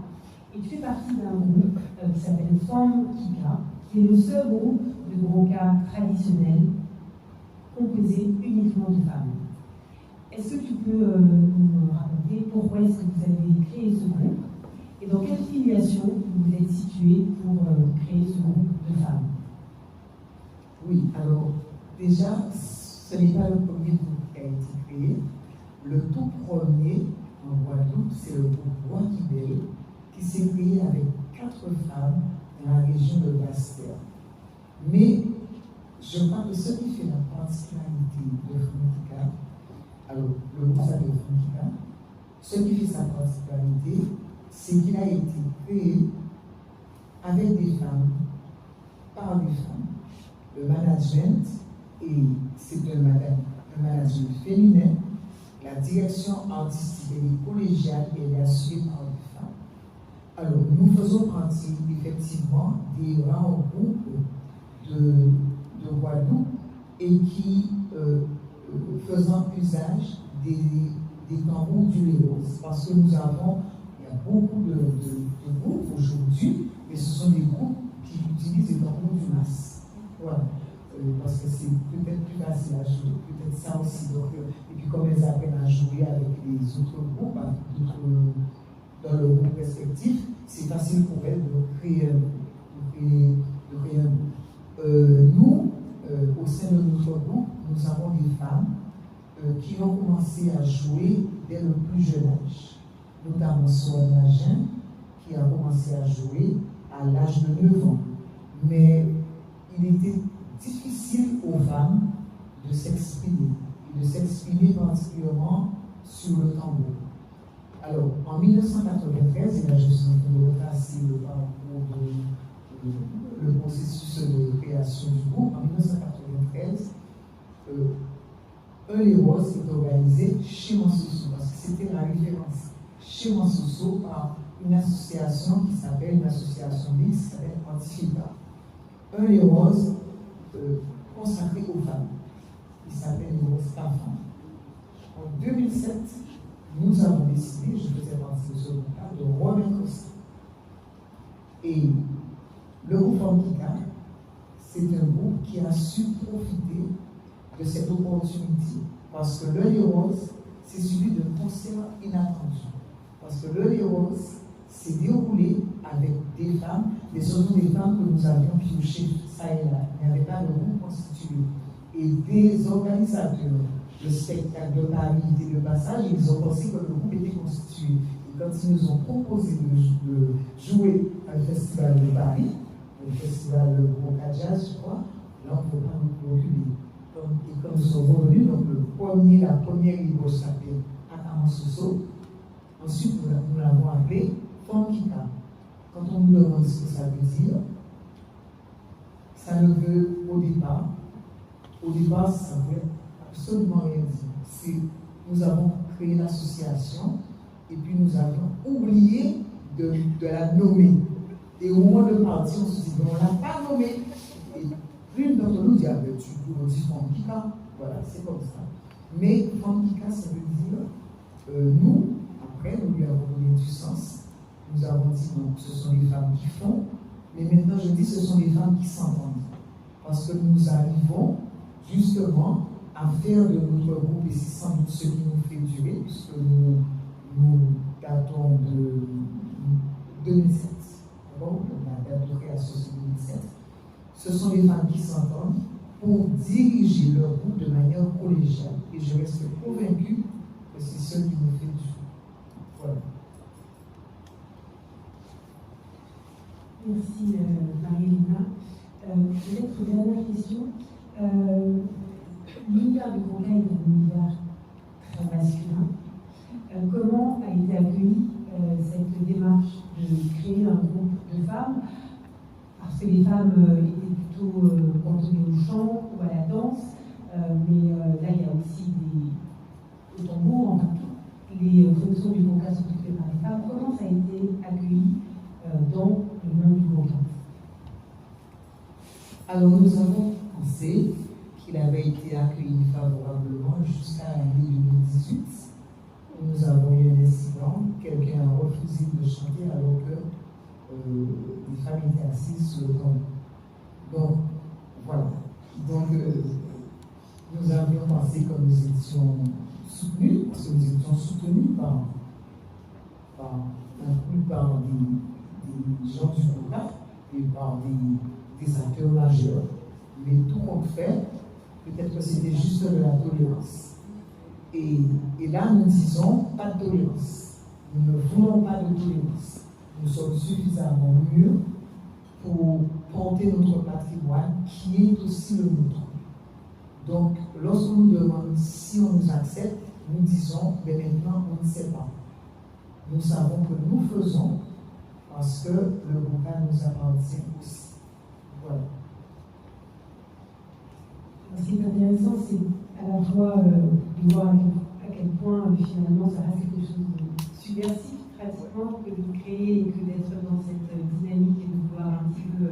[SPEAKER 2] Et tu fais partie d'un groupe qui s'appelle Femme Kika, qui est le seul groupe de Broca traditionnel composé uniquement de femmes. Est-ce que tu peux nous raconter pourquoi est-ce que vous avez créé ce groupe et dans quelle filiation vous êtes situé pour créer ce groupe de femmes?
[SPEAKER 4] Oui, alors déjà, ce n'est pas le premier groupe qui a été créé. Le tout premier en Guadeloupe, c'est le groupe Bois-Kibel qui s'est créé avec 4 femmes dans la région de Basse-Terre. Mais je crois que ce qui fait la particularité de Funkika, alors le groupe s'appelle Funkika, ce qui fait sa particularité, c'est qu'il a été créé avec des femmes, par des femmes. Le management, et c'est un management féminin, la direction artistique et collégiale est assurée par des femmes. Alors, nous faisons partie effectivement des rares groupes de Guadeloupe et qui faisant usage des tambours du Léos. Parce que il y a beaucoup de groupes aujourd'hui, mais ce sont des groupes qui utilisent les tambours du mas. Voilà. Parce que c'est peut-être plus facile à jouer, peut-être ça aussi. Donc, et puis comme elles apprennent à jouer avec les autres groupes, dans le groupe respectif, c'est facile pour elles de créer un groupe. Nous, au sein de notre groupe, nous avons des femmes qui ont commencé à jouer dès le plus jeune âge, notamment Sonia Jean, qui a commencé à jouer à l'âge de 9 ans. Mais il était difficile aux femmes de s'exprimer, et de s'exprimer particulièrement sur le tambour. Alors, en 1993, et là je suis en train de retracer le parcours le processus de création du groupe, en 1993, un des roses est organisé chez Mansoso, parce que c'était la référence chez Mansoso par une association qui s'appelle, une association mixte qui s'appelle Antifita. Un des roses consacré aux femmes, qui s'appelle les roses enfants. En 2007, nous avons décidé, je faisais partie de ce groupe-là, de remettre ça. Et le groupe Formika, c'est un groupe qui a su profiter de cette opportunité. Parce que le Les Roses, c'est suivi d'un concert inattendu. Parce que le Les Roses s'est déroulé avec des femmes, mais surtout des femmes que nous avions piochées ça et là. Il n'y avait pas de groupe constitué. Et des organisateurs de spectacle de Paris et de passage, ils ont pensé que le groupe était constitué. Et quand ils nous ont proposé de jouer à le festival de Paris, le festival de Jazz, je crois, là on ne peut pas nous reculer. Et quand nous sommes revenus, donc la première libre s'appelait Akamansoso. Ensuite, nous l'avons appelé Formika. Quand on nous demande ce que ça veut dire, ça ne veut au départ, ça ne veut absolument rien dire. Nous avons créé l'association et puis nous avions oublié de la nommer. Et au moment de partir, on se dit, on ne l'a pas nommée. Et l'une d'entre nous dit, ah ben tu peux dire Formika. Voilà, c'est comme ça. Mais Formika, ça veut dire, nous, après, nous lui avons donné du sens. Nous avons dit, non, ce sont les femmes qui font. Mais maintenant, je dis, ce sont les femmes qui s'entendent. Parce que nous arrivons justement à faire de notre groupe, et c'est sans doute ce qui nous fait durer, puisque nous datons de 2007. Bon, la date de création c'est 2007. Ce sont les femmes qui s'entendent pour diriger leur groupe de manière collégiale. Et je reste convaincu que c'est ce qui nous fait durer. Voilà.
[SPEAKER 2] Merci Marie-Lina. Peut-être dernière question. L'univers du Conca est un univers très masculin. Comment a été accueillie cette démarche de créer un groupe de femmes? Parce que les femmes étaient plutôt cantonnées au chant ou à la danse, mais là il y a aussi au tambour, enfin toutes les fonctions du Conca sont occupées par les femmes. Comment ça a été accueilli dans le monde du Conca?
[SPEAKER 4] Alors nous avons pensé qu'il avait été accueilli favorablement jusqu'à l'année 2018. Nous avons eu un incident, quelqu'un a refusé de chanter alors que les femmes étaient assises sur le tambour. Donc, voilà. Donc, nous avions pensé que nous étions soutenus, parce que nous étions soutenus par la plupart des gens du Conca et par des acteurs majeurs. Mais tout compte fait, peut-être que c'était juste de la tolérance. Et là, nous disons pas de tolérance. Nous ne voulons pas de tolérance. Nous sommes suffisamment mûrs pour porter notre patrimoine qui est aussi le nôtre. Donc, lorsqu'on nous demande si on nous accepte, nous disons, mais maintenant, on ne sait pas. Nous savons que nous faisons parce que le Conca nous appartient aussi. Voilà.
[SPEAKER 2] Ce qui est intéressant, c'est à la fois de voir à quel point finalement ça reste quelque chose de subversif pratiquement que de créer et que d'être dans cette dynamique et de pouvoir un petit peu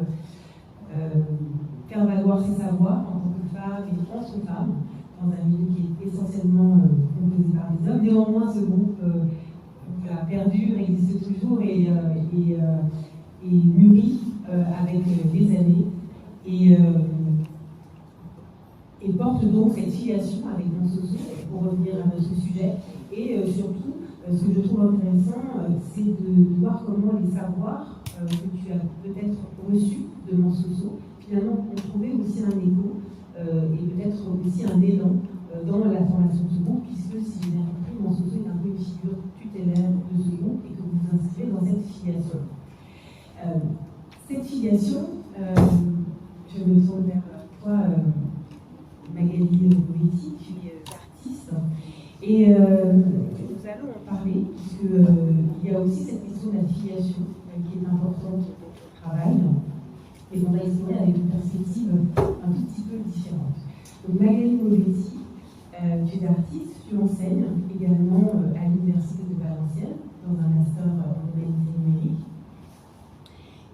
[SPEAKER 2] faire valoir ses savoirs en tant que femme et entre femmes dans un milieu qui est essentiellement composé par les hommes. Néanmoins, ce groupe perdure, existe toujours et mûrit avec les années et porte donc cette filiation avec Mansoso, pour revenir à notre sujet. Et surtout, ce que je trouve intéressant, c'est de voir comment les savoirs que tu as peut-être reçus de Mansoso, finalement, ont trouvé aussi un écho et peut-être aussi un élan dans la formation de ce groupe, puisque si j'ai bien compris, Mansozo est un peu une figure tutélaire de ce groupe et que vous vous inscrivez dans cette filiation. Cette filiation, je me tourne vers toi, Magali Bovetti, tu es artiste, et nous allons en parler, puisqu'il y a aussi cette question de la filiation qui est importante dans le travail, et qu'on va explorer avec une perspective un tout petit peu différente. Donc Magali Bovetti, tu es artiste, tu enseignes également à l'Université de Valenciennes, dans un master en humanité numérique.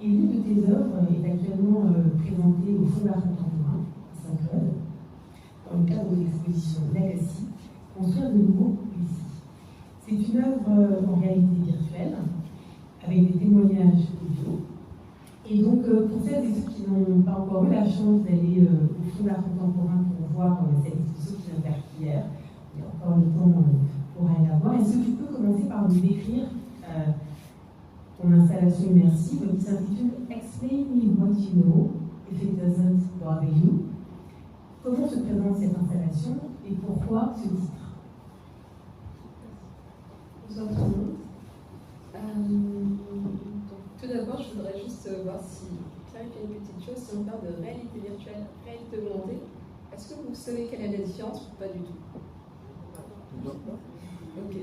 [SPEAKER 2] Et l'une de tes œuvres est actuellement présentée au Fonds d'art contemporain, à Saint-Claude, dans le cadre de l'exposition Legacy, Construire de nouveaux ici. C'est une œuvre en réalité virtuelle, avec des témoignages audio. Et donc, pour celles et ceux qui n'ont pas encore eu la chance d'aller au Fonds d'art contemporain pour voir cette exposition qui vient de faire hier, il y a encore le temps pour aller la voir, est-ce que tu peux commencer par nous décrire ton installation immersive qui s'intitule Explain me what you know, if it doesn't bother you. Comment se présente cette installation et pourquoi ce titre?
[SPEAKER 5] Bonsoir tout le monde. Tout d'abord, je voudrais juste voir si clarifier une petite chose. Si on parle de réalité virtuelle, réalité augmentée, est-ce que vous savez quelle est la différence ou pas du tout? Non. Ok.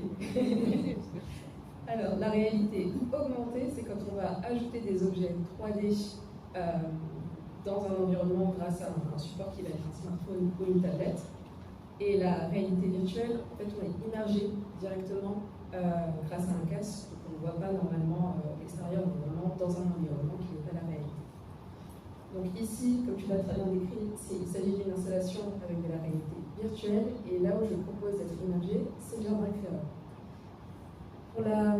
[SPEAKER 5] Alors, la réalité augmentée, c'est quand on va ajouter des objets 3D dans un environnement grâce à un support qui va être un smartphone ou une tablette. Et la réalité virtuelle, en fait, on est immergé directement grâce à un casque, donc on ne voit pas normalement l'extérieur, on est vraiment dans un environnement qui n'est pas la réalité. Donc ici, comme tu l'as très bien décrit, il s'agit d'une installation avec de la réalité virtuelle, et là où je propose d'être immergé, c'est le jardin éclaireur. Pour la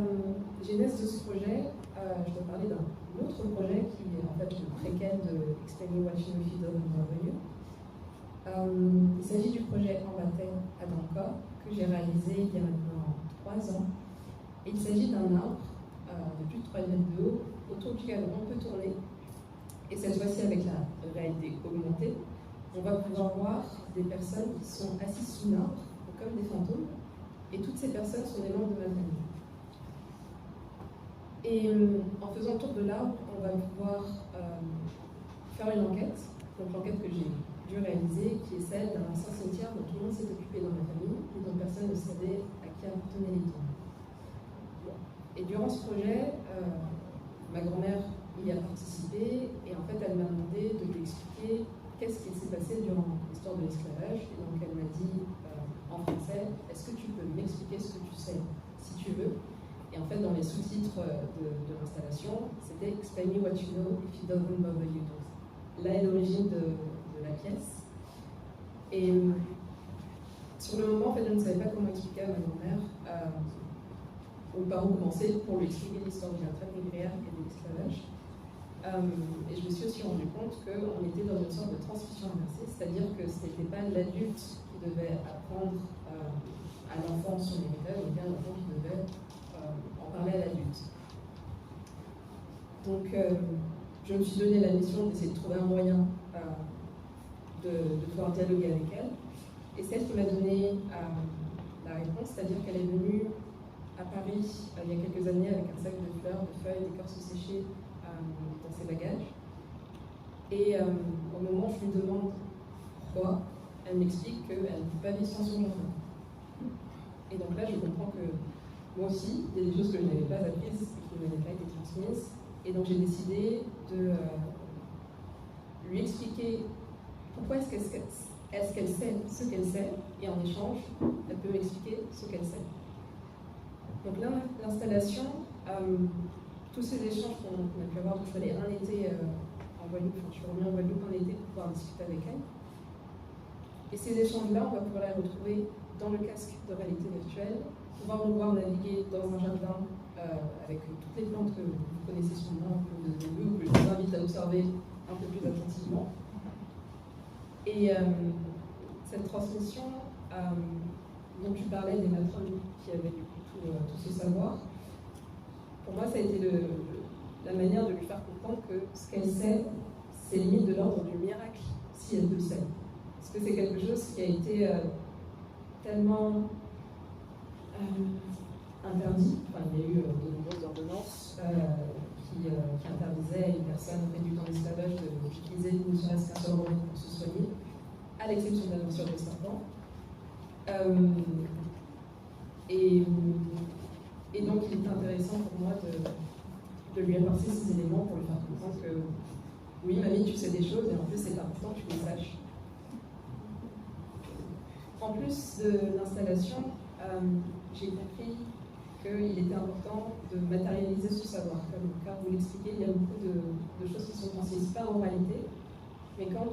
[SPEAKER 5] genèse de ce projet, je vais parler d'un autre projet qui est en fait le préquel de Explaining What You Know If You Don't Bother You. Il s'agit du projet Ambaten à Dancor, que j'ai réalisé il y a maintenant 3 ans. Et il s'agit d'un arbre de plus de 3 mètres de haut, autour duquel on peut tourner. Et cette fois-ci, avec la réalité augmentée, on va pouvoir voir des personnes qui sont assises sous l'arbre, comme des fantômes. Et toutes ces personnes sont des membres de ma famille. Et en faisant le tour de l'arbre, on va pouvoir faire une enquête. Donc l'enquête que j'ai dû réaliser, qui est celle d'un ancien cimetière dont tout le monde s'est occupé dans ma famille, et dont personne ne savait à qui appartenaient les tombes. Et durant ce projet, ma grand-mère y a participé, et en fait elle m'a demandé de lui expliquer qu'est-ce qui s'est passé durant l'histoire de l'esclavage. Et donc elle m'a dit en français, est-ce que tu peux m'expliquer ce que tu sais, si tu veux? Et en fait, dans les sous-titres de l'installation, c'était Explain me what you know if it doesn't bother you. Donc, là est l'origine de la pièce. Et sur le moment, en fait, je ne savais pas comment expliquer à ma grand-mère ou par où commencer pour lui expliquer l'histoire de la traite négrière et de l'esclavage. Et je me suis aussi rendu compte qu'on était dans une sorte de transmission inversée, c'est-à-dire que ce n'était pas l'adulte qui devait apprendre à l'enfant son héritage, mais bien l'enfant qui devait en parler à l'adulte. Donc, je me suis donné la mission d'essayer de trouver un moyen de pouvoir dialoguer avec elle. Et c'est elle qui m'a donné la réponse, c'est-à-dire qu'elle est venue à Paris il y a quelques années avec un sac de fleurs, de feuilles, d'écorces séchées dans ses bagages. Et au moment où je lui demande pourquoi, elle m'explique qu'elle ne peut pas vivre sans son jardin. Et donc là, je comprends que moi aussi, il y a des choses que je n'avais pas apprises et qui ne m'avaient pas été transmises. Et donc j'ai décidé de lui expliquer pourquoi est-ce qu'elle sait ce qu'elle sait, et en échange, elle peut m'expliquer ce qu'elle sait. Donc là, l'installation, tous ces échanges qu'on a pu avoir, donc je suis allée un été en Guadeloupe, je suis revenue en Guadeloupe un été pour pouvoir discuter avec elle. Et ces échanges-là, on va pouvoir les retrouver dans le casque de réalité virtuelle, pouvoir nous voir naviguer dans un jardin avec toutes les plantes que vous connaissez sûrement, que vous avez vues, ou que je vous invite à observer un peu plus attentivement. Et cette transmission dont tu parlais des matrones qui avaient du coup tout ce savoir, pour moi ça a été la manière de lui faire comprendre que ce qu'elle sait, c'est limite de l'ordre du miracle si elle le sait. que c'est quelque chose qui a été tellement interdit. Enfin, il y a eu de nombreuses ordonnances qui interdisaient à une personne réduite en esclavage d'utiliser ne serait-ce qu'un seul remède pour se soigner, à l'exception de la morsure de serpent. Et donc, il est intéressant pour moi de lui apporter ces éléments pour lui faire comprendre que oui, mamie, tu sais des choses et en plus, c'est important que tu les saches. En plus de l'installation, j'ai compris qu'il était important de matérialiser ce savoir. Car vous l'expliquez, il y a beaucoup de choses qui sont transmises par oralité. Mais quand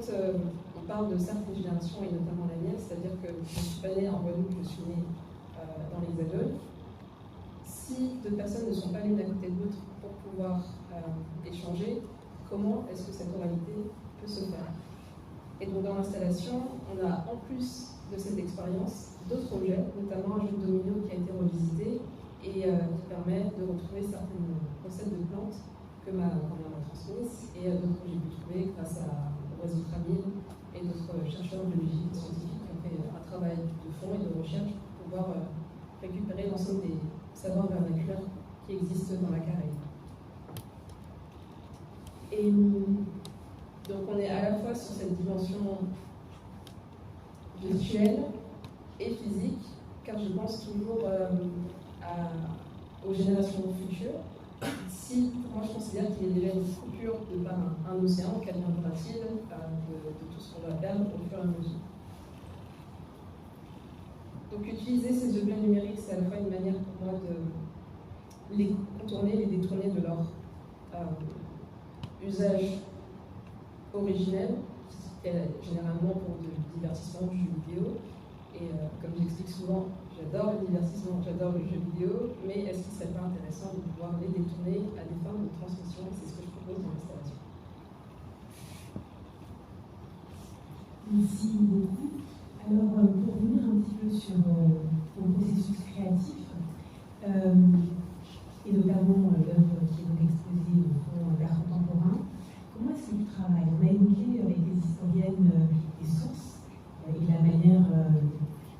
[SPEAKER 5] on parle de certaines générations, et notamment la mienne, c'est-à-dire que je ne suis pas née en Guadeloupe, je suis née dans l'Hexagone, si deux personnes ne sont pas l'une à côté de l'autre pour pouvoir échanger, comment est-ce que cette oralité peut se faire? Et donc dans l'installation, on a en plus de cette expérience d'autres objets, notamment un jeu de domino qui a été revisité et qui permet de retrouver certaines recettes de plantes que ma grand-mère m'a transmises et d'autres que j'ai pu trouver grâce au réseau Tramil et d'autres chercheurs biologiques et scientifiques qui ont fait un travail de fond et de recherche pour pouvoir récupérer l'ensemble des savoirs vernaculaires qui existent dans la Caraïbe. Et donc on est à la fois sur cette dimension virtuelle et physique, car je pense toujours aux générations futures. Si, moi je considère qu'il y a déjà une coupure de par un océan, qu'adviendra-t-il de tout ce qu'on va perdre au fur et à mesure. Donc utiliser ces objets numériques, c'est à la fois une manière pour moi de les contourner, les détourner de leur usage originel, qui est généralement pour du divertissement, du jeu vidéo. Et comme j'explique souvent, j'adore le divertissement, j'adore le jeu vidéo, mais est-ce qu'il ne serait pas intéressant de pouvoir les détourner à des formes de transmission? Et c'est ce que je propose dans l'installation.
[SPEAKER 2] Merci beaucoup. Alors, pour revenir un petit peu sur vos processus créatifs, et notamment l'œuvre qui est donc exposée au fond d'art contemporain, comment est-ce que tu travailles? On a évoqué avec les historiennes les sources et la manière,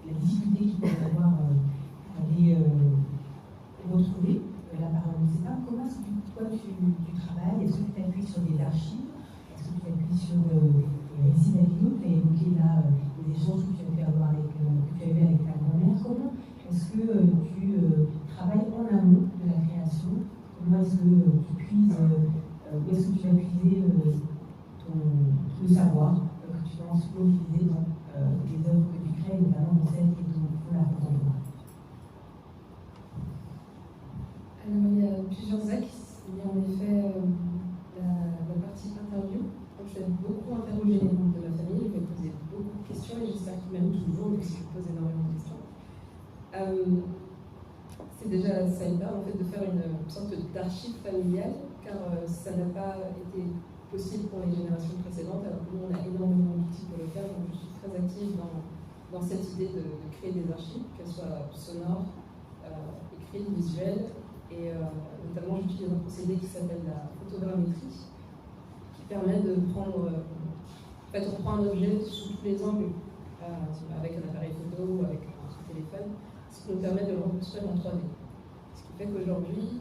[SPEAKER 2] la difficulté qu'il peut y avoir à les retrouver la parole. Je ne sais pas, comment est-ce que toi tu travailles? Est-ce que tu t'appuies sur des archives? Est-ce que tu t'appuies sur les récits d'Avignon? Tu as évoqué là les échanges que tu as pu avoir avec ta grand-mère. Comment est-ce que tu travailles en amont de la création? Comment est-ce que tu puises, où est-ce que tu vas puiser le savoir que tu vas ensuite mobiliser dans les œuvres que tu crées, notamment dans celles qui sont la contemporaine?
[SPEAKER 5] Alors, il y a plusieurs axes. Il y a en effet la partie interview. Donc, je vais beaucoup interroger les membres de ma famille, je vais poser beaucoup de questions et j'espère qu'ils m'aiment toujours, parce que je pose énormément de questions. C'est déjà, ça me permet en fait de faire une sorte d'archive familiale, car ça n'a pas été possible pour les générations précédentes, alors que nous on a énormément d'outils pour le faire, donc je suis très active dans cette idée de créer des archives, qu'elles soient sonores, écrites, visuelles, et notamment j'utilise un procédé qui s'appelle la photogrammétrie, qui permet de prendre, en fait on prend un objet sous tous les angles, avec un appareil photo ou avec un téléphone, ce qui nous permet de le reconstruire en 3D. Ce qui fait qu'aujourd'hui,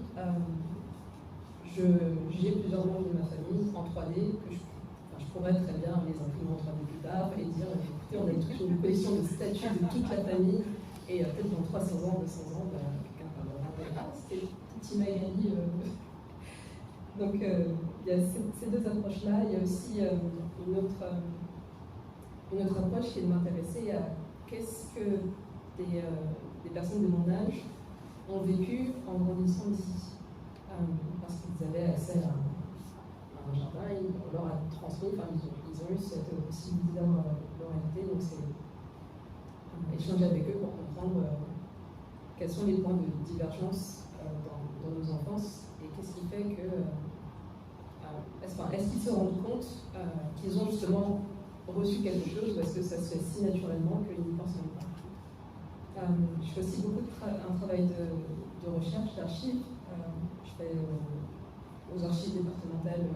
[SPEAKER 5] j'ai plusieurs membres de ma famille en 3D que je pourrais très bien les imprimer en 3D plus tard et dire écoutez, on a une collection de statues de toute la famille et peut-être dans 300 ans, 200 ans, quelqu'un parlera c'était petit Magali. Donc il y a ces deux approches-là. Il y a aussi une autre approche qui est de m'intéresser à qu'est-ce que des personnes de mon âge ont vécu en grandissant ici. Parce qu'ils avaient accès à un jardin, on leur a transmis, enfin, ils ont eu cette possibilité d'avoir leur réalité, donc c'est échanger avec eux pour comprendre quels sont les points de divergence dans nos enfances et qu'est-ce qui fait que est-ce qu'ils se rendent compte qu'ils ont justement reçu quelque chose ou est-ce que ça se fait si naturellement qu'ils n'y pensent même pas. Je fais aussi beaucoup un travail de recherche, d'archives. Je fais aux archives départementales,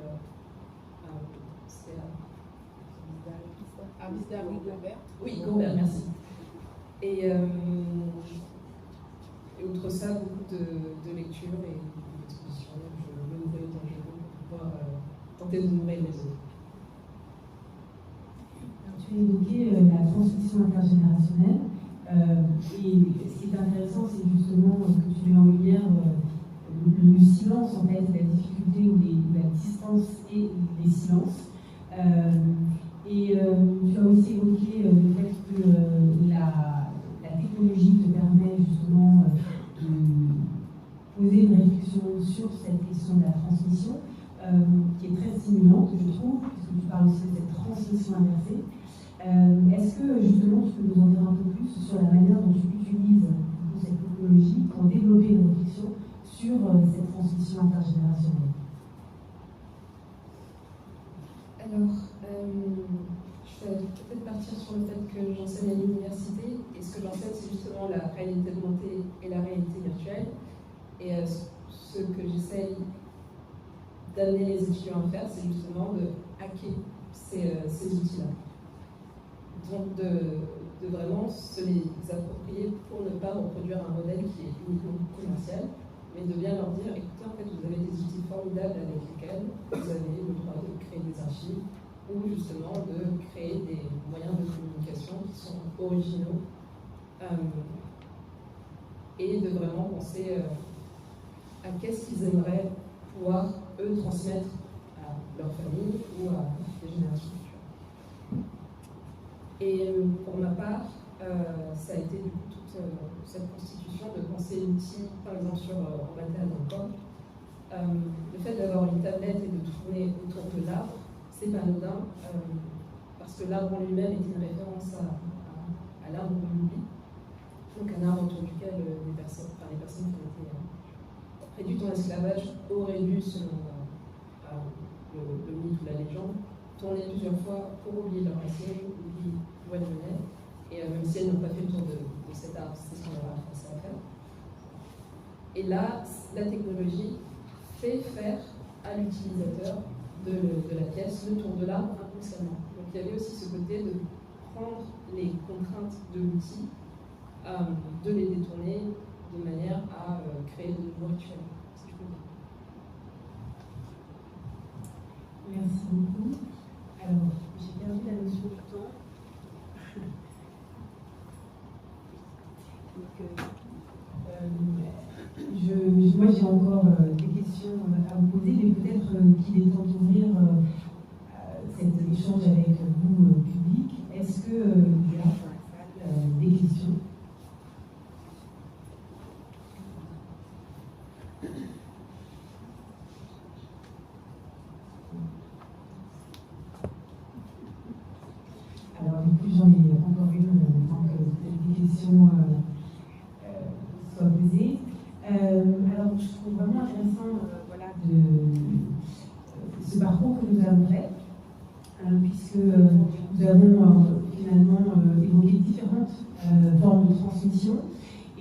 [SPEAKER 5] c'est Mr. Gobert. Oui, Gobert, merci. Et outre ça, beaucoup de lectures et d'expositions. Je me nourris autant que je peux pour pouvoir tenter de nourrir les autres.
[SPEAKER 2] Tu as évoqué la transmission intergénérationnelle. Et ce qui est intéressant, c'est justement que tu mets en lumière le silence, en fait, la difficulté ou la distance et les silences. Tu as aussi évoqué le fait que la technologie te permet justement de poser une réflexion sur cette question de la transmission, qui est très stimulante, je trouve, puisque tu parles aussi de cette transmission inversée. Est-ce que justement tu peux nous en dire un peu plus sur la manière dont tu utilises cette technologie pour développer une réflexion sur cette transmission intergénérationnelle?
[SPEAKER 5] Alors, je vais peut-être partir sur le fait que j'enseigne à l'université, et ce que j'enseigne, c'est justement la réalité augmentée et la réalité virtuelle. Et ce que j'essaye d'amener les étudiants à faire, c'est justement de hacker ces outils-là. Donc de vraiment se les approprier pour ne pas reproduire un modèle qui est uniquement commercial, mais de bien leur dire, écoutez, en fait, vous avez des outils formidables avec lesquels vous avez le droit de créer des archives ou justement de créer des moyens de communication qui sont originaux et de vraiment penser à qu'est-ce qu'ils aimeraient pouvoir, eux, transmettre à leur famille ou à des générations futures. Et pour ma part, ça a été du coup toute cette constitution de penser l'outil, par exemple en Matéa.com. Le fait d'avoir une tablette et de tourner autour de l'arbre, c'est pas anodin, parce que l'arbre en lui-même est une référence à l'arbre de l'oubli. Donc un arbre autour duquel les personnes qui ont été réduites en esclavage auraient dû, selon le mythe ou la légende, tourner plusieurs fois pour oublier leur racine, oublier d'où elles venaient. Et même si elles n'ont pas fait le tour de cet arbre, c'est ce qu'on leur a forcé à faire. Et là, la technologie fait faire à l'utilisateur de la pièce le tour de l'arbre inconsciemment. Donc il y avait aussi ce côté de prendre les contraintes de l'outil, de les détourner de manière à créer de nouveaux rituels, si je peux dire.
[SPEAKER 2] Merci beaucoup. Alors, j'ai perdu la notion du temps. Donc, moi, j'ai encore des questions à vous poser, mais peut-être qu'il est temps d'ouvrir cet échange avec vous, public. Est-ce qu'il y a dans la salle des questions? Alors, du coup, j'en ai encore une, tant que des questions soient posées. Alors, je trouve vraiment intéressant ce parcours que nous avons fait, puisque nous avons finalement évoqué différentes formes de transmission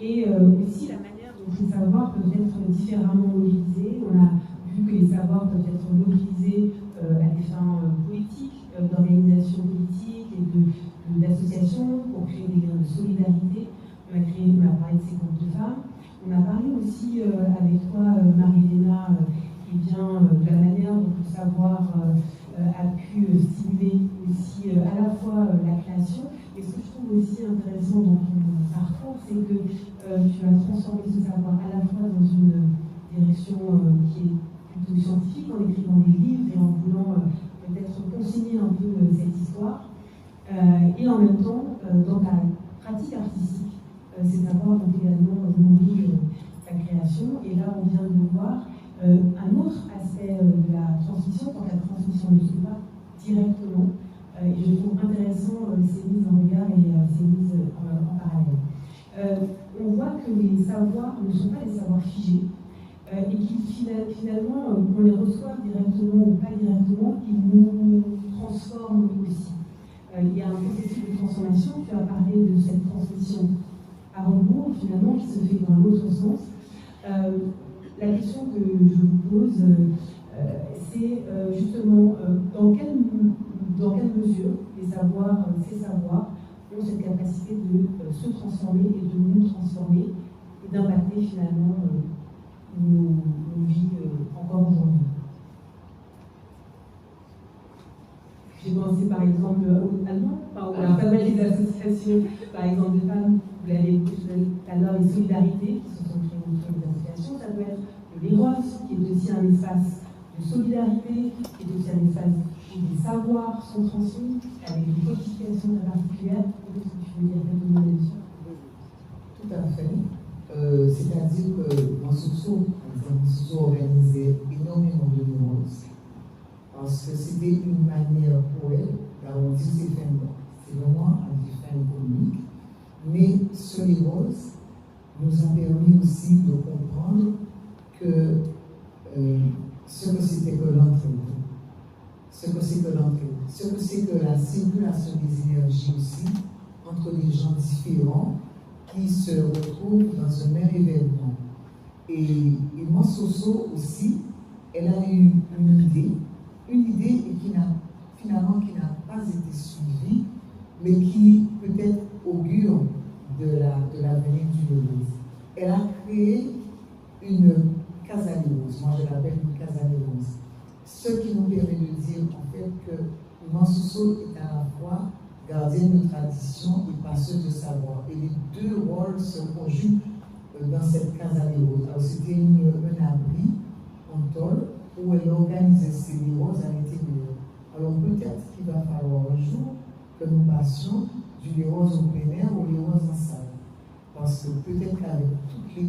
[SPEAKER 2] et aussi la manière dont les savoirs peuvent être différemment mobilisés. On a vu que les savoirs peuvent être mobilisés à des fins politiques, d'organisation politique et d'associations pour créer des liens de solidarité. On a parlé de ces groupes de femmes. On a parlé aussi avec toi, Marie-Léna, de la manière dont le savoir a pu stimuler aussi à la fois la création. Et ce que je trouve aussi intéressant dans ton parcours, c'est que tu as transformé ce savoir à la fois dans une direction qui est plutôt scientifique, en écrivant des livres et en voulant peut-être consigner un peu cette histoire, et en même temps, dans ta pratique artistique, ces savoirs ont également nourri ta création. Et là, on vient de voir un autre aspect de la transmission, quand la transmission ne se fait pas directement. Et je trouve intéressant ces mises en regard et ces mises en parallèle. On voit que les savoirs ne sont pas des savoirs figés, et qu'ils finalement, qu'on les reçoive directement ou pas directement, ils nous transforment aussi. Il y a un processus de transformation. Tu as parlé de cette transmission à rebours, finalement, qui se fait dans l'autre sens. La question que je vous pose, c'est justement dans quelle dans quelle mesure ces savoirs ont cette capacité de se transformer et de nous transformer et d'impacter finalement nos vies encore aujourd'hui. J'ai pensé par exemple aux Allemands, à pas mal des associations, par exemple de femmes, vous l'avez écouté tout à l'heure, les solidarités qui se sont créées autour des associations, ça peut être les Roses, qui est aussi un espace de solidarité, qui est aussi un espace où des savoirs sont transmis, avec des codifications très particulières. Qu'est-ce que tu veux dire quelques mots là-dessus?
[SPEAKER 4] Tout à fait. C'est-à-dire que dans Soso organisait énormément de nuances, parce que c'était une manière pour elle d'arrondir ses fins. C'est vraiment un des fins économiques. Mais ce roses nous a permis aussi de comprendre que ce que c'était que l'entraide, ce que c'est que la circulation des énergies aussi entre des gens différents qui se retrouvent dans un même événement. Et moi, Soso aussi, elle a eu une idée et qui n'a pas été suivie, mais qui peut-être augure de l'avenir du rose. Elle a créé une Casa des Roses, moi je l'appelle une Casa des Roses. Ce qui nous permet de dire en fait que Mansoso est à la fois gardienne de tradition et passeuse de savoir. Et les deux rôles se conjuguent dans cette Casa des Roses. Alors c'était un abri en tôle où elle organisait ses roses à l'intérieur. Alors peut-être qu'il va falloir un jour que nous passions du roses au plein air ou les roses en salle. Parce que peut-être qu'avec toutes les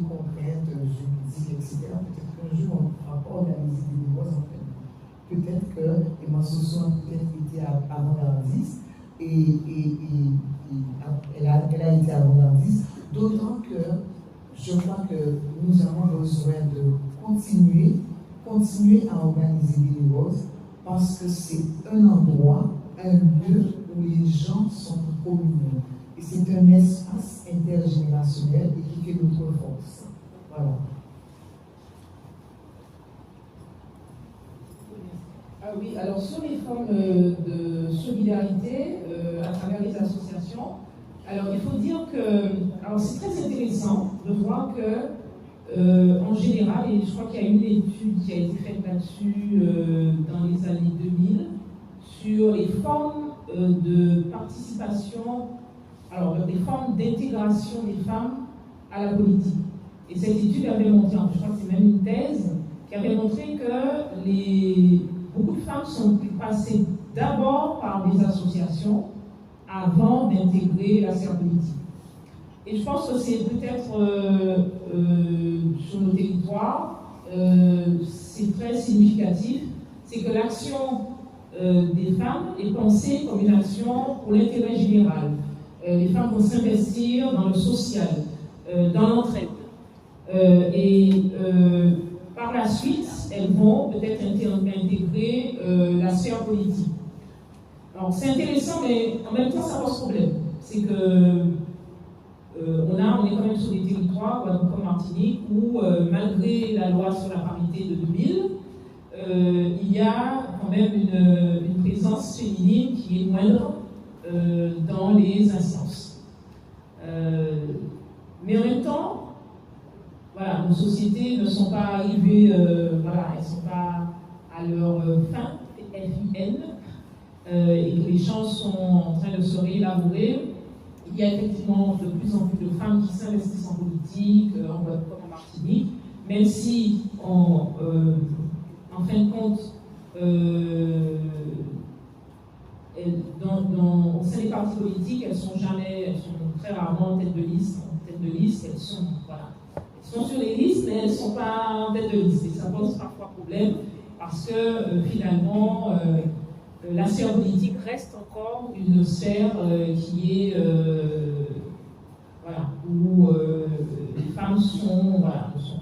[SPEAKER 4] contraintes juridiques, etc., peut-être qu'un jour on ne pourra pas organiser des roses en plein air. Peut-être que Mansoso a peut-être été avant-gardiste et elle a été avant-gardiste, d'autant que je crois que nous avons besoin de continuer à organiser des roses parce que c'est un endroit, un lieu où les gens sont en communion. Et c'est un espace intergénérationnel et qui fait notre force. Voilà.
[SPEAKER 3] Ah oui, alors sur les formes de solidarité à travers les associations, alors il faut dire que, alors c'est très intéressant de voir que, en général, et je crois qu'il y a une étude qui a été faite là-dessus dans les années 2000, sur les formes de participation, alors les formes d'intégration des femmes à la politique. Et cette étude avait montré, je crois que c'est même une thèse, qui avait montré que beaucoup de femmes sont passées d'abord par des associations avant d'intégrer la sphère politique. Et je pense que c'est peut-être sur nos territoires, c'est très significatif, c'est que l'action des femmes est pensée comme une action pour l'intérêt général. Les femmes vont s'investir dans le social, dans l'entraide. Par la suite, elles vont peut-être intégrer la sphère politique. Alors c'est intéressant, mais en même temps ça pose problème. C'est que on est quand même sur des territoires, comme Martinique, où malgré la loi sur la parité de 2000, il y a quand même une présence féminine qui est moindre dans les instances. Mais en même temps, voilà, nos sociétés ne sont pas arrivées, voilà, elles ne sont pas à leur fin, FIN, et que les chances sont en train de se réélaborer. Il y a effectivement de plus en plus de femmes qui s'investissent en politique, en Guadeloupe, en Martinique, même si, en fin de compte, au sein des partis politiques, elles sont très rarement en tête de liste. Elles sont sur les listes, mais elles ne sont pas en tête de liste. Et ça pose parfois problème, parce que finalement, la sphère politique reste encore une sphère qui est où les femmes ne sont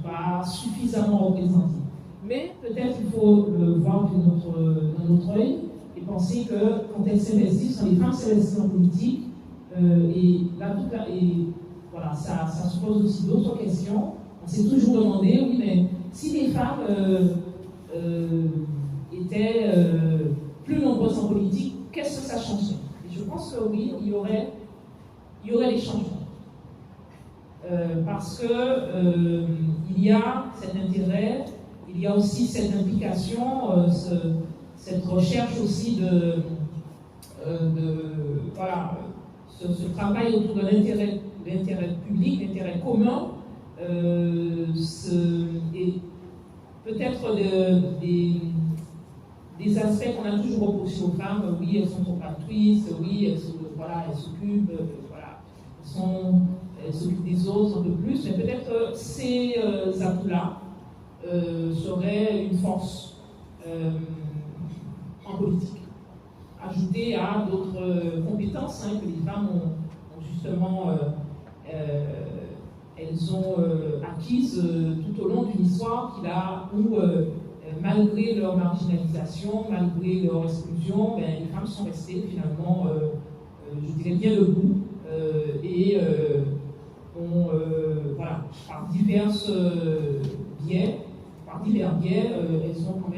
[SPEAKER 3] pas suffisamment représentées. Mais peut-être qu'il faut le voir d'un autre œil et penser que quand elles s'investissent, quand les femmes s'investissent en politique, ça se pose aussi d'autres questions. On s'est toujours demandé, oui, mais si les femmes étaient qu'est-ce que ça changerait? Et je pense que oui, il y aurait des changements. Parce que il y a cet intérêt, il y a aussi cette implication, cette recherche aussi voilà, ce travail autour de l'intérêt public, l'intérêt commun, et peut-être des aspects qu'on a toujours reprochés aux femmes. Oui, elles sont trop altruistes, oui, elles s'occupent, voilà, elles s'occupent des autres un peu plus, mais peut-être ces atouts-là seraient une force en politique, ajoutée à d'autres compétences que les femmes ont justement elles ont acquises tout au long d'une histoire où malgré leur marginalisation, malgré leur exclusion, les femmes sont restées finalement, je dirais bien debout, et voilà, par divers biais, elles sont quand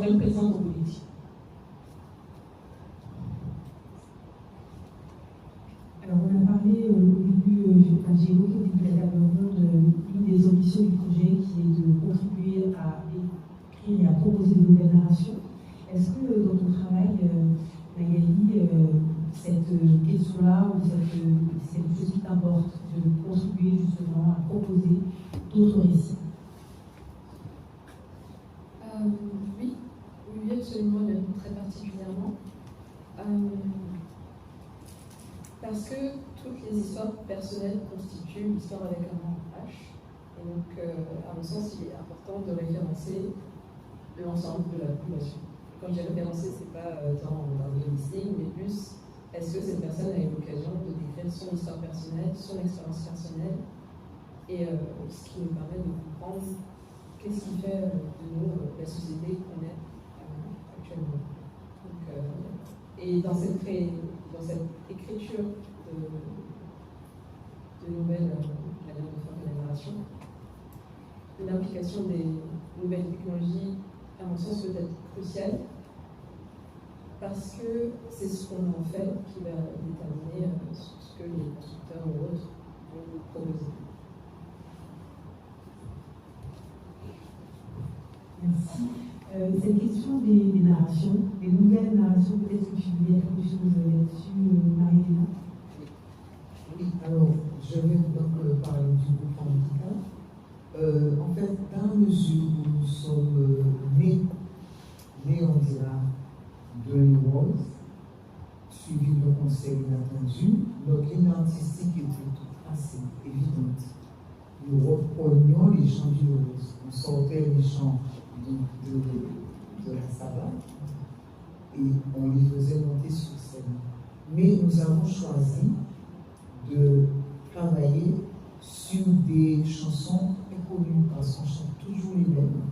[SPEAKER 3] même présentes en politique.
[SPEAKER 2] Alors, on a parlé au début, j'ai évoqué au début de la table ronde une des ambitions du projet qui est de contribuer à écrire et à proposer de nouvelles narrations. Est-ce que dans ton travail, Magali, cette question-là ou cette chose qui t'importe de contribuer justement à proposer d'autres récits?
[SPEAKER 5] Oui, absolument, même très particulièrement. Parce que toutes les histoires personnelles constituent l'histoire avec un grand H. Et donc, à mon sens, il est important de référencer l'ensemble de la population. Quand j'ai référencé, c'est pas tant dans le listing, mais plus est-ce que cette personne a eu l'occasion de décrire son histoire personnelle, son expérience personnelle, et ce qui nous permet de comprendre qu'est-ce qui fait de nous la société qu'on est actuellement. Donc, et dans cette écriture de nouvelles manières de faire de la narration, l'implication des nouvelles technologies, à mon sens, peut être cruciale, parce que c'est ce qu'on en fait qui va déterminer ce que les constructeurs ou autres vont nous proposer.
[SPEAKER 2] Merci. Cette question des narrations, des nouvelles narrations, peut-être que tu voulais dire quelque chose là-dessus, Marie-Léna?
[SPEAKER 4] Oui, alors je vais donc parler du groupe handicap. En fait, dans la mesure où nous sommes nés, on dira, de l'Éwoise, suivi de conseils inattendus, notre ligne artistique était assez évidente. Nous reprenions les chants du Rose, on sortait les chants de la savane et on les faisait monter sur scène. Mais nous avons choisi de travailler sur des chansons inconnues, parce qu'on chante toujours les mêmes,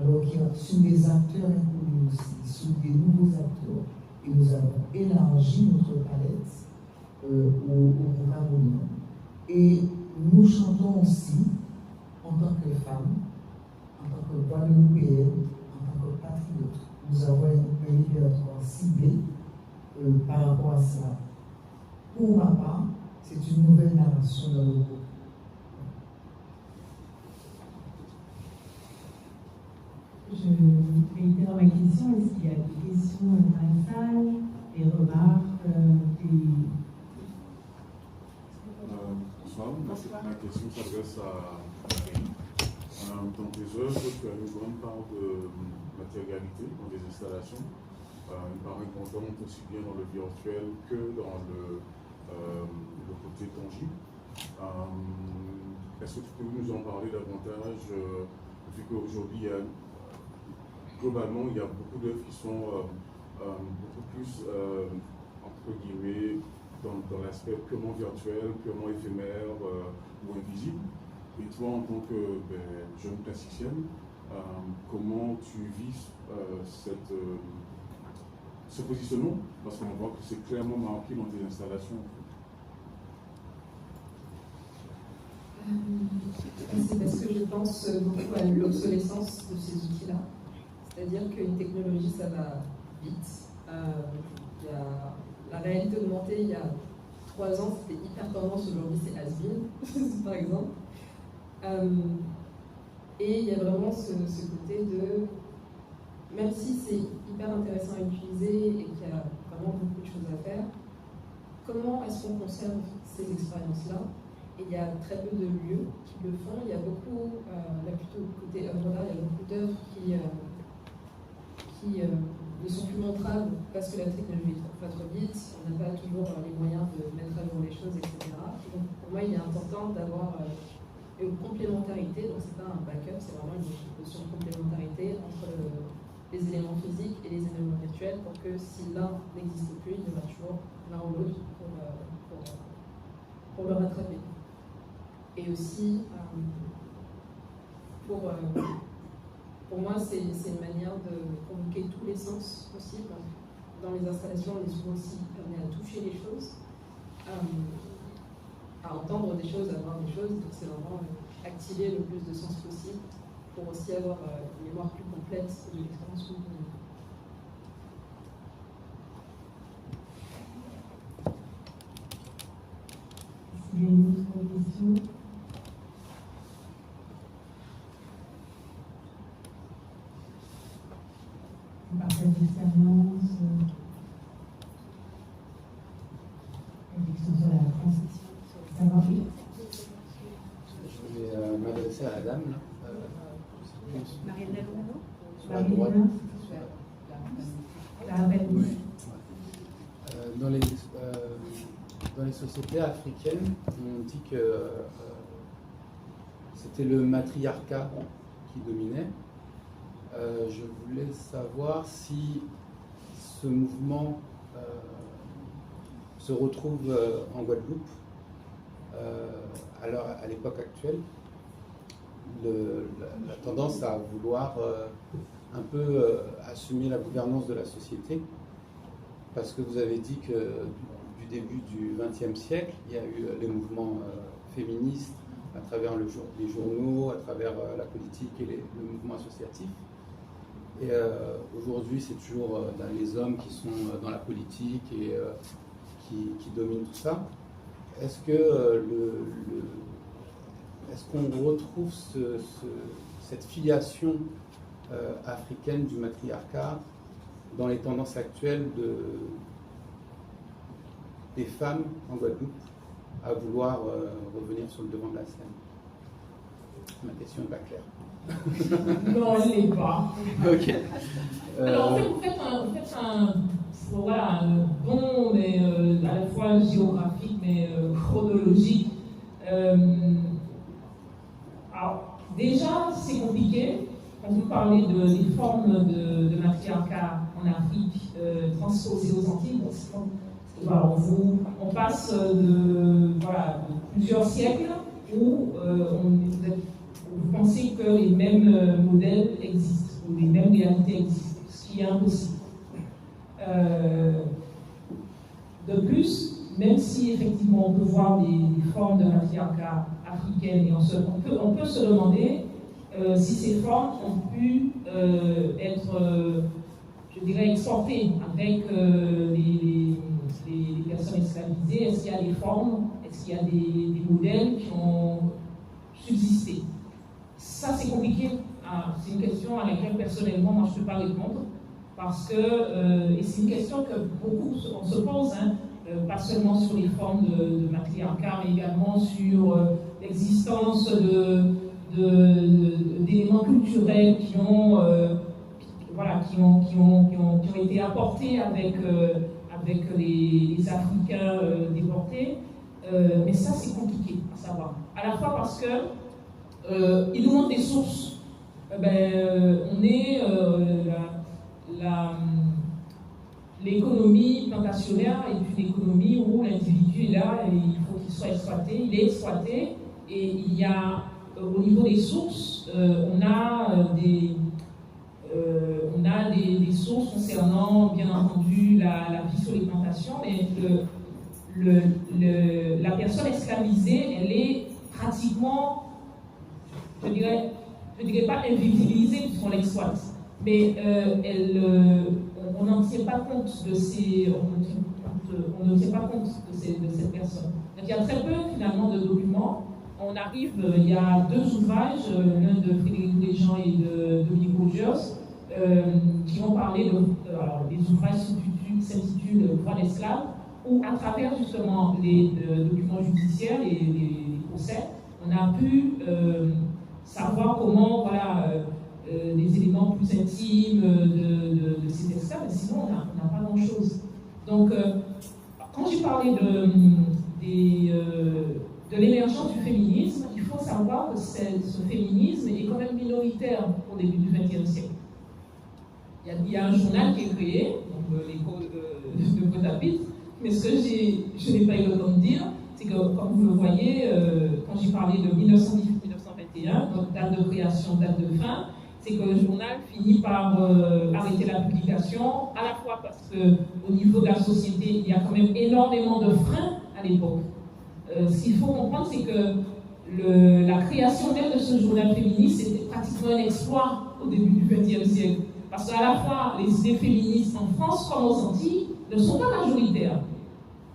[SPEAKER 4] alors qu'il y a sur des acteurs inconnus aussi, sur des nouveaux acteurs. Et nous avons élargi notre palette au programme. Et nous chantons aussi en tant que femmes, en tant que Guadeloupéennes, en tant que patriotes. Nous avons un répertoire ciblé par rapport à cela. Pour ma part, c'est une nouvelle narration dans le groupe.
[SPEAKER 2] Je vais dans ma question, est-ce qu'il y a des questions dans la salle, des remarques,
[SPEAKER 6] Bonsoir, ma question s'adresse à dans tes œuvres, tu as une grande part de matérialité dans les installations, une part importante aussi bien dans le virtuel que dans le côté tangible. Est-ce que tu peux nous en parler davantage, vu qu'aujourd'hui, globalement, il y a beaucoup d'œuvres qui sont beaucoup plus, entre guillemets, dans l'aspect purement virtuel, purement éphémère ou invisible. Et toi, en tant que jeune plasticienne, comment tu vis ce positionnement? Parce qu'on voit que c'est clairement marqué dans tes installations.
[SPEAKER 5] C'est parce que je pense beaucoup à l'obsolescence de ces outils-là. C'est-à-dire qu'une technologie, ça va vite. La réalité augmentée, il y a 3 ans, c'était hyper tendance, aujourd'hui c'est has-been, par exemple. Et il y a vraiment ce côté de, même si c'est hyper intéressant à utiliser et qu'il y a vraiment beaucoup de choses à faire, comment est-ce qu'on conserve ces expériences-là? Et il y a très peu de lieux qui le font. Il y a beaucoup, là plutôt côté œuvre d'art, il y a beaucoup d'œuvres qui ne sont plus montrables parce que la technologie va trop vite, on n'a pas toujours les moyens de mettre à jour les choses, etc. Donc pour moi, il est important d'avoir une complémentarité, donc c'est pas un backup, c'est vraiment une notion de complémentarité entre les éléments physiques et les éléments virtuels pour que si l'un n'existe plus, il y aura toujours l'un ou l'autre pour le rattraper. Et aussi, pour moi, c'est une manière de convoquer tous les sens possibles. Dans les installations, on est souvent aussi amené à toucher les choses, à entendre des choses, à voir des choses. Donc c'est vraiment activer le plus de sens possible pour aussi avoir une mémoire plus complète de l'expérience que vous avez.
[SPEAKER 2] Est-ce qu'il y a une autre question? Partage d'expérience, réflexion sur la transition, savoir vivre.
[SPEAKER 7] Je vais m'adresser à la dame.
[SPEAKER 2] Marielle
[SPEAKER 7] sur la droite. Dans les sociétés africaines, on dit que c'était le matriarcat qui dominait. Je voulais savoir si ce mouvement se retrouve en Guadeloupe à l'époque actuelle. La tendance à vouloir un peu assumer la gouvernance de la société, parce que vous avez dit que du début du XXe siècle, il y a eu les mouvements féministes à travers les journaux, à travers la politique et le mouvement associatif. Et aujourd'hui, c'est toujours les hommes qui sont dans la politique et qui dominent tout ça. Est-ce qu'on retrouve cette filiation africaine du matriarcat dans les tendances actuelles des femmes en Guadeloupe à vouloir revenir sur le devant de la scène? Ma question n'est pas claire.
[SPEAKER 3] Non, elle n'est pas.
[SPEAKER 7] Ok.
[SPEAKER 3] Alors, en fait, vous faites un bond, mais à la fois géographique, mais chronologique. Alors, déjà, c'est compliqué. Quand vous parlez des formes de matriarcat en Afrique transposées aux Antilles, on passe de plusieurs siècles où vous pensez que les mêmes modèles existent, ou les mêmes réalités existent, ce qui est impossible. De plus, même si effectivement on peut voir des formes de matriarcat africaines, et on peut se demander si ces formes ont pu être, je dirais, exportées avec les personnes esclavisées. Est-ce qu'il y a des formes, est-ce qu'il y a des modèles qui ont subsisté? Ça, c'est compliqué. C'est une question à laquelle, personnellement, moi, je ne peux pas répondre. Parce que, et c'est une question que beaucoup on se pose, pas seulement sur les formes de matriarcat, mais également sur l'existence d'éléments culturels qui ont été apportés avec les Africains déportés. Mais ça, c'est compliqué à savoir. À la fois parce que il nous manque des sources. L'économie plantationnaire est une économie où l'individu est là et il faut qu'il soit exploité, il est exploité, et il y a, au niveau des sources, on a des sources concernant, bien entendu, la vie sur les plantations, mais la personne esclavisée, elle est pratiquement, je dirais pas invisibilisée puisqu'on l'exploite, mais on n'en tient pas compte de ces, on ne tient pas compte de cette personne. Donc il y a très peu finalement de documents. On arrive, il y a 2 ouvrages, l'un de Frédéric Desjean et de Dominique Rogers, qui ont parlé alors, les ouvrages s'intitulent Droits d'esclaves, où à travers justement les documents judiciaires, les procès, on a pu savoir comment, voilà, les éléments plus intimes de ces esclaves, mais sinon on n'a pas grand-chose. Donc, quand j'ai parlé de l'émergence du féminisme, il faut savoir que ce féminisme est quand même minoritaire au début du XXe siècle. Il y a un journal qui est créé, donc l'écho de Pointe-à-Pitre, mais ce que je n'ai pas eu le temps de dire, c'est que, comme vous le voyez, quand j'ai parlé de 1918-1921, donc date de création, date de fin, c'est que le journal finit par arrêter la publication, à la fois parce qu'au niveau de la société, il y a quand même énormément de freins à l'époque. Ce qu'il faut comprendre, c'est que la création même de ce journal féministe, c'était pratiquement un exploit au début du XXe siècle. Parce qu'à la fois, les idées féministes en France comme aux Antilles ne sont pas majoritaires.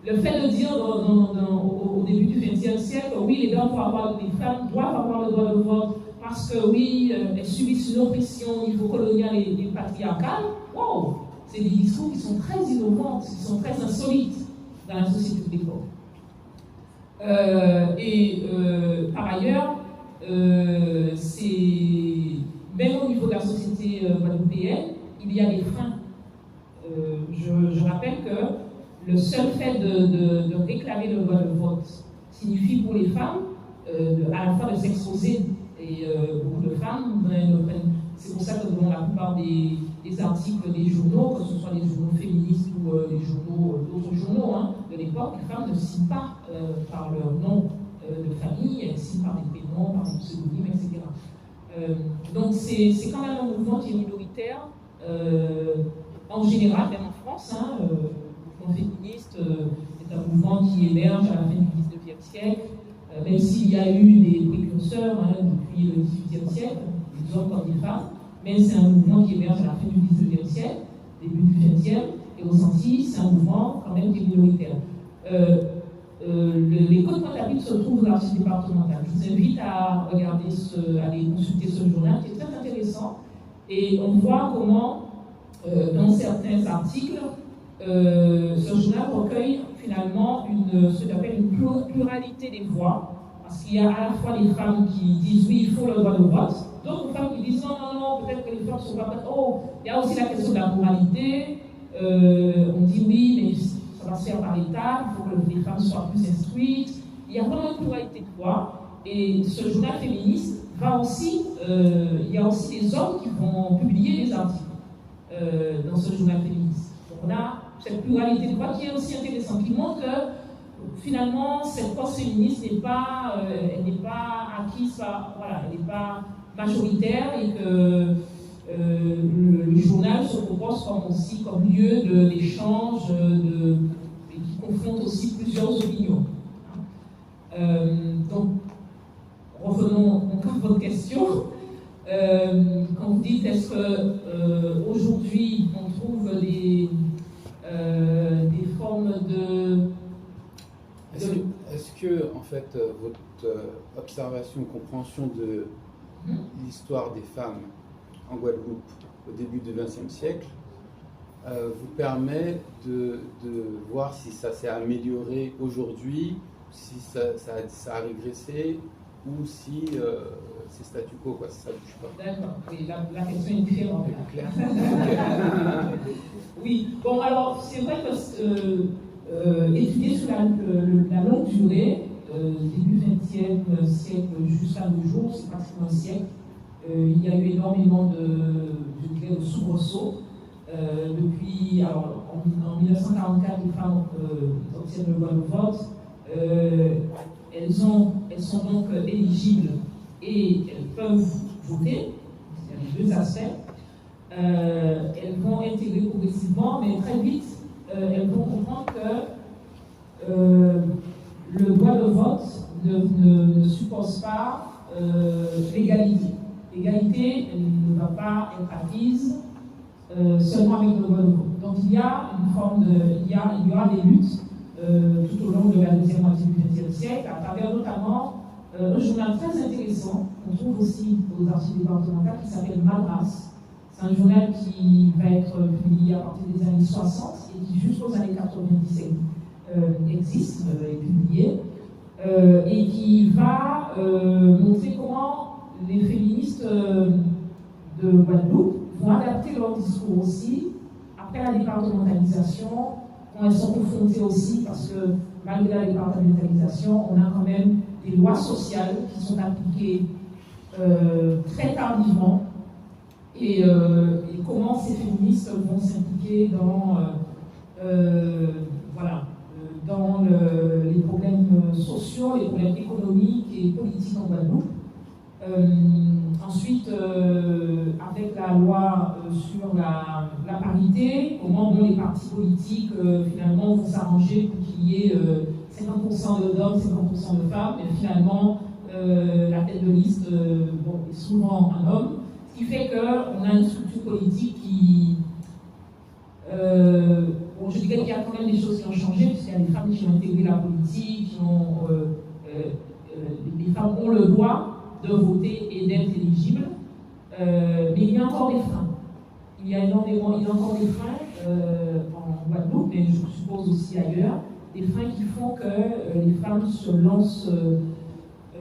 [SPEAKER 3] Le fait de dire au début du XXe siècle, oui, les femmes doivent avoir le droit de vote, parce que oui, elles subissent une oppression au niveau colonial et patriarcal, wow, c'est des discours qui sont très innovants, qui sont très insolites dans la société de l'époque. Par ailleurs, même au niveau de la société guadeloupéenne, il y a des freins. Je rappelle que le seul fait de réclamer le droit de vote signifie pour les femmes à la fois de s'exposer. Et beaucoup de femmes, c'est pour ça que dans la plupart des articles des journaux, que ce soit des journaux féministes ou d'autres journaux de l'époque, les femmes ne signent pas par leur nom de famille, elles signent par des prénoms, par des pseudonymes, etc. Donc c'est quand même un mouvement qui est minoritaire, en général, même en France. Le mouvement féministe est un mouvement qui émerge à la fin du XIXe siècle, même s'il y a eu des précurseurs depuis le XVIIIe siècle, des hommes comme des femmes, mais c'est un mouvement qui émerge à la fin du XIXe siècle, début du XXe, et aux Antilles, c'est un mouvement quand même qui est minoritaire. Les Côtes Pointe-à-Pitre se trouvent dans l'archive départementale. Je vous invite à regarder, à aller consulter ce journal qui est très intéressant, et on voit comment, dans certains articles, ce journal recueille finalement ce qu'on appelle une pluralité des voix, parce qu'il y a à la fois des femmes qui disent oui, il faut le droit de vote, d'autres femmes qui disent non, peut-être que les femmes ne sont pas prêtes. Oh, il y a aussi la question de la moralité. On dit oui, mais ça va se faire par l'État, il faut que les femmes soient plus instruites. Il y a vraiment une pluralité de voix, et ce journal féministe va aussi, il y a aussi des hommes qui vont publier des articles dans ce journal féministe. Donc on a cette pluralité de voix qui est aussi intéressante, qui montre que finalement cette cause féministe n'est pas acquise, elle n'est pas majoritaire, et que le journal se propose comme lieu d'échange et qui confronte aussi plusieurs opinions. Donc, revenons encore à votre question. Quand vous dites est-ce qu'aujourd'hui on trouve des formes de...
[SPEAKER 7] Est-ce que, en fait, votre observation, compréhension de l'histoire des femmes en Guadeloupe au début du XXe siècle vous permet de voir si ça s'est amélioré aujourd'hui, si ça a régressé, ou si c'est statu quo, quoi, si ça ne bouge pas.
[SPEAKER 3] D'accord, oui, la question est différente.
[SPEAKER 7] Claire.
[SPEAKER 3] Oui, bon, alors c'est vrai que étudier sur la longue durée, début XXe siècle jusqu'à nos jours, c'est pratiquement un siècle, il y a eu énormément de soubresauts. Depuis, alors, en 1944, les femmes obtiennent le droit de vote. Elles sont donc éligibles et elles peuvent voter. Il y a les deux aspects. Elles vont intégrer progressivement, mais très vite, elles vont comprendre que le droit de vote ne suppose pas l'égalité. L'égalité, elle ne va pas être acquise seulement avec le droit de vote. donc il y a une forme il y aura des luttes tout au long de la deuxième moitié du XXe siècle, à travers notamment un journal très intéressant qu'on trouve aussi aux archives départementales qui s'appelle Madras. C'est un journal qui va être publié à partir des années 60 et qui jusqu'aux années 97 existe, est publié, et qui va montrer comment les féministes de Guadeloupe vont adapter leur discours aussi après la départementalisation, quand elles sont confrontées aussi, parce que malgré la départementalisation, on a quand même des lois sociales qui sont appliquées très tardivement, et comment ces féministes vont s'impliquer dans, dans les problèmes sociaux, les problèmes économiques et politiques en Guadeloupe. Ensuite, avec la loi sur la parité, comment les partis politiques finalement vont s'arranger pour qu'il y ait 50% d'hommes, 50% de femmes, mais finalement la tête de liste est souvent un homme, ce qui fait qu'on a une structure politique qui... je dirais qu'il y a quand même des choses qui ont changé, puisqu'il y a des femmes qui ont intégré la politique, les femmes ont le droit de voter et d'être éligibles, mais il y a encore des freins. Il y a encore des freins en Guadeloupe, mais je suppose aussi ailleurs, des freins qui font que les femmes se lancent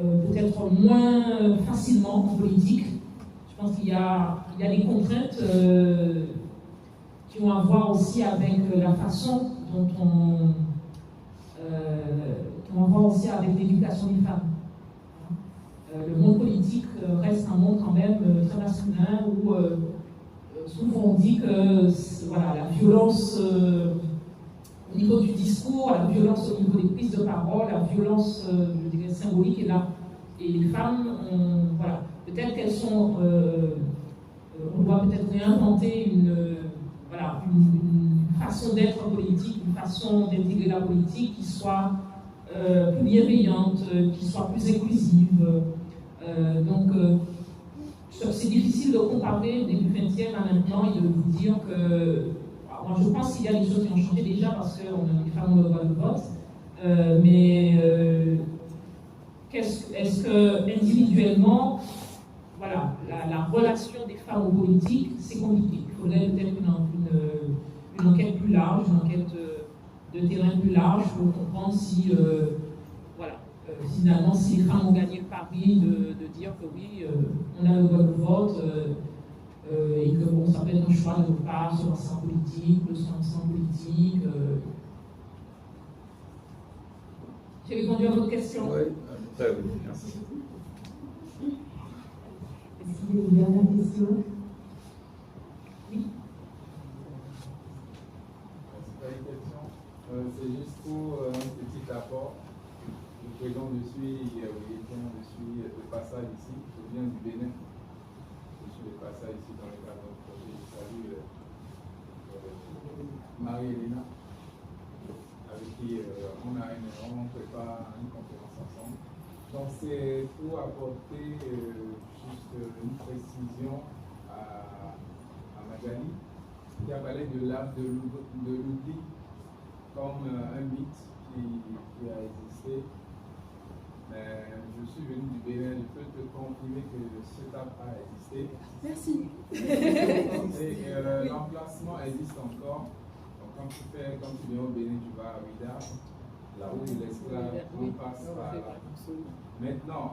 [SPEAKER 3] peut-être moins facilement en politique. Je pense qu'il y a des contraintes qui ont à voir aussi avec la façon dont qui ont à voir aussi avec l'éducation des femmes. Le monde politique reste un monde quand même très masculin où souvent on dit que la violence au niveau du discours, la violence au niveau des prises de parole, la violence je dirais, symbolique est là. Et les femmes, peut-être qu'elles sont... on doit peut-être réinventer une façon d'être politique, une façon d'intégrer la politique qui soit plus bienveillante, qui soit plus inclusive. C'est difficile de comparer début 20e à maintenant et de vous dire que... Moi, je pense qu'il y a des choses qui ont changé déjà parce que les femmes ont le droit de vote, est-ce que individuellement, la relation des femmes aux politiques, c'est compliqué. Il faudrait peut-être une enquête plus large, une enquête de terrain plus large pour comprendre si, finalement, si les femmes ont gagné le pari de dire que oui, on a le droit de vote et que ça peut être un choix de notre part, se lancer en politique, de se lancer en politique. J'ai répondu à votre question.
[SPEAKER 7] Oui, très bien. Merci.
[SPEAKER 2] Est-ce qu'il y a une dernière question?
[SPEAKER 3] Oui.
[SPEAKER 8] C'est pas une question, c'est juste pour un petit apport. Le président je suis de passage ici, je viens du Bénin. Je suis de passage ici dans le cadre de notre projet. Je salue Marie-Hélène, avec qui on prépare une conférence ensemble. Donc c'est pour apporter juste une précision à Magali, qui a parlé de l'art de l'oubli comme un mythe qui a existé. Mais je suis venu du Bénin, je peux te confirmer que cet art a existé.
[SPEAKER 5] Merci.
[SPEAKER 8] Et l'emplacement existe encore. Donc quand tu viens au Bénin, tu vas à Ouida, là où l'esclave passe par là. Maintenant,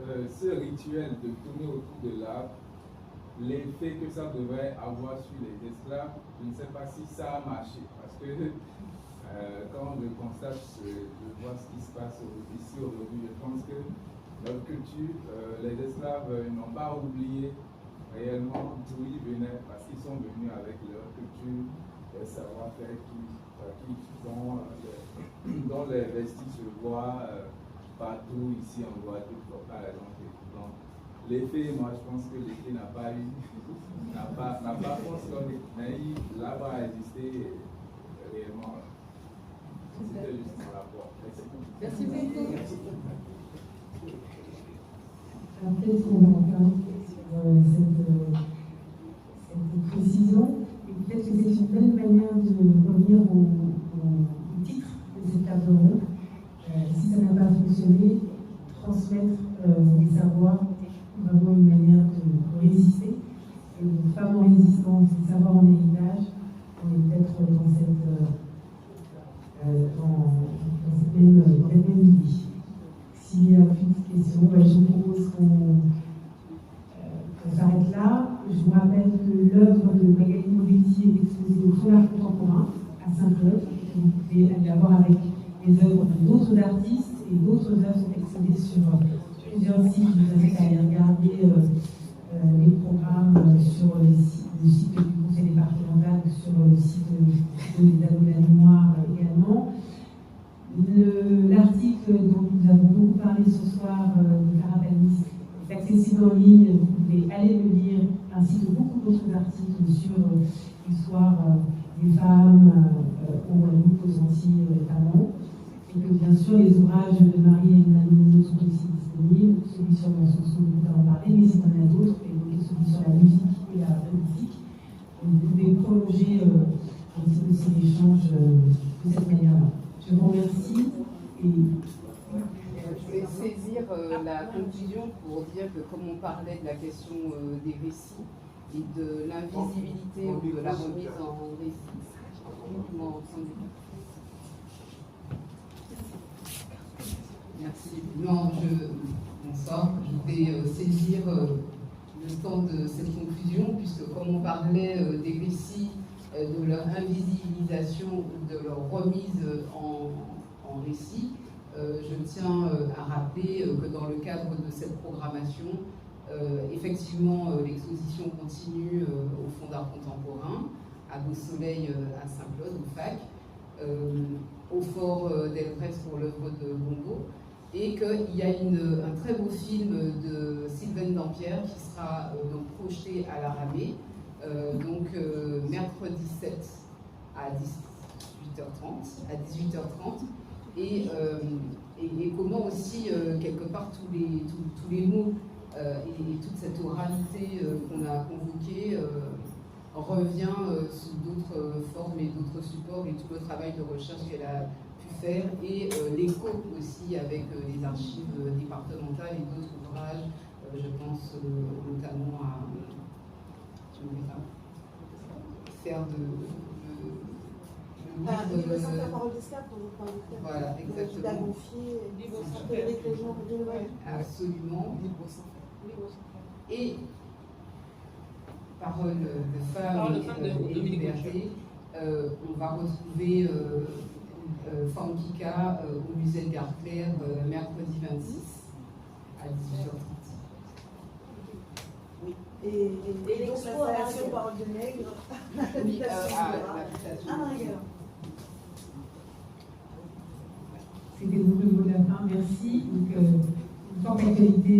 [SPEAKER 8] ce rituel de tourner autour de l'arbre, l'effet que ça devrait avoir sur les esclaves, je ne sais pas si ça a marché. Parce que quand je constate, je vois ce qui se passe ici aujourd'hui, je pense que notre culture, les esclaves n'ont pas oublié réellement d'où ils venaient, parce qu'ils sont venus avec leur culture, les savoir-faire qui font, dont les vestis se voient partout ici en Guadeloupe, par exemple. Donc, l'effet, moi je pense que l'effet n'a pas fonctionné, mais l'arbre a existé réellement. C'était juste mon rapport.
[SPEAKER 5] Merci beaucoup.
[SPEAKER 2] Peut-être qu'on va encore cette précision, et peut-être que c'est une belle manière savoir vraiment une manière de résister. Et une femme en résistance, et savoir en héritage, on est peut-être dans cette même idée. S'il y a plus de questions, je vous propose qu'on s'arrête là. Je vous rappelle que l'œuvre de Magali Moretti est exposée au Fonds d'art contemporain à Saint-Claude. Vous pouvez aller la voir avec les œuvres d'autres artistes, et d'autres œuvres sont exposées sur plusieurs sites. Je vous invite à aller regarder les programmes sur le site du conseil départemental, sur le site des Anneaux de la Mémoire également. L'article dont nous avons beaucoup parlé ce soir de Carapanis est accessible en ligne. Vous pouvez aller le lire, ainsi que beaucoup d'autres articles sur l'histoire des femmes au Guadeloupe, aux Antilles notamment. Et que bien sûr les ouvrages de Marie et Nano sont aussi disponibles, celui sur la chanson dont nous avons parlé, mais il y en a d'autres, et celui sur la musique et la politique. Vous pouvez prolonger un petit peu ces échanges de cette manière-là. Je vous remercie. Et...
[SPEAKER 9] Je vais saisir la conclusion pour dire que comme on parlait de la question des récits et de l'invisibilité ou de la remise en récit, merci. Non, bonsoir. Je vais saisir le temps de cette conclusion, puisque comme on parlait des récits, de leur invisibilisation ou de leur remise en récit, je tiens à rappeler que dans le cadre de cette programmation, effectivement, l'exposition continue au Fonds d'art contemporain, à Beau Soleil à Saint-Claude, au FAC, au Fort d'Elbrès pour l'œuvre de Bongo, et qu'il y a un très beau film de Sylvaine Dampierre qui sera donc projeté à la Ramée, donc mercredi 7 à 18h30, et comment aussi quelque part tous les mots et toute cette oralité qu'on a convoquée revient sous d'autres formes et d'autres supports, et tout le travail de recherche qu'elle a pu faire, et l'écho aussi avec les archives départementales et d'autres ouvrages, je pense notamment à faire de
[SPEAKER 10] la parole d'escape,
[SPEAKER 9] voilà, exactement. Absolument. Et parole de femme et liberté, on va retrouver Famkika au musée de Gare-Claire mercredi 26 à 18h30.
[SPEAKER 10] Et l'installation Parole de Nègre,
[SPEAKER 2] c'était donc le mot de la fin, merci. Donc, une forte actualité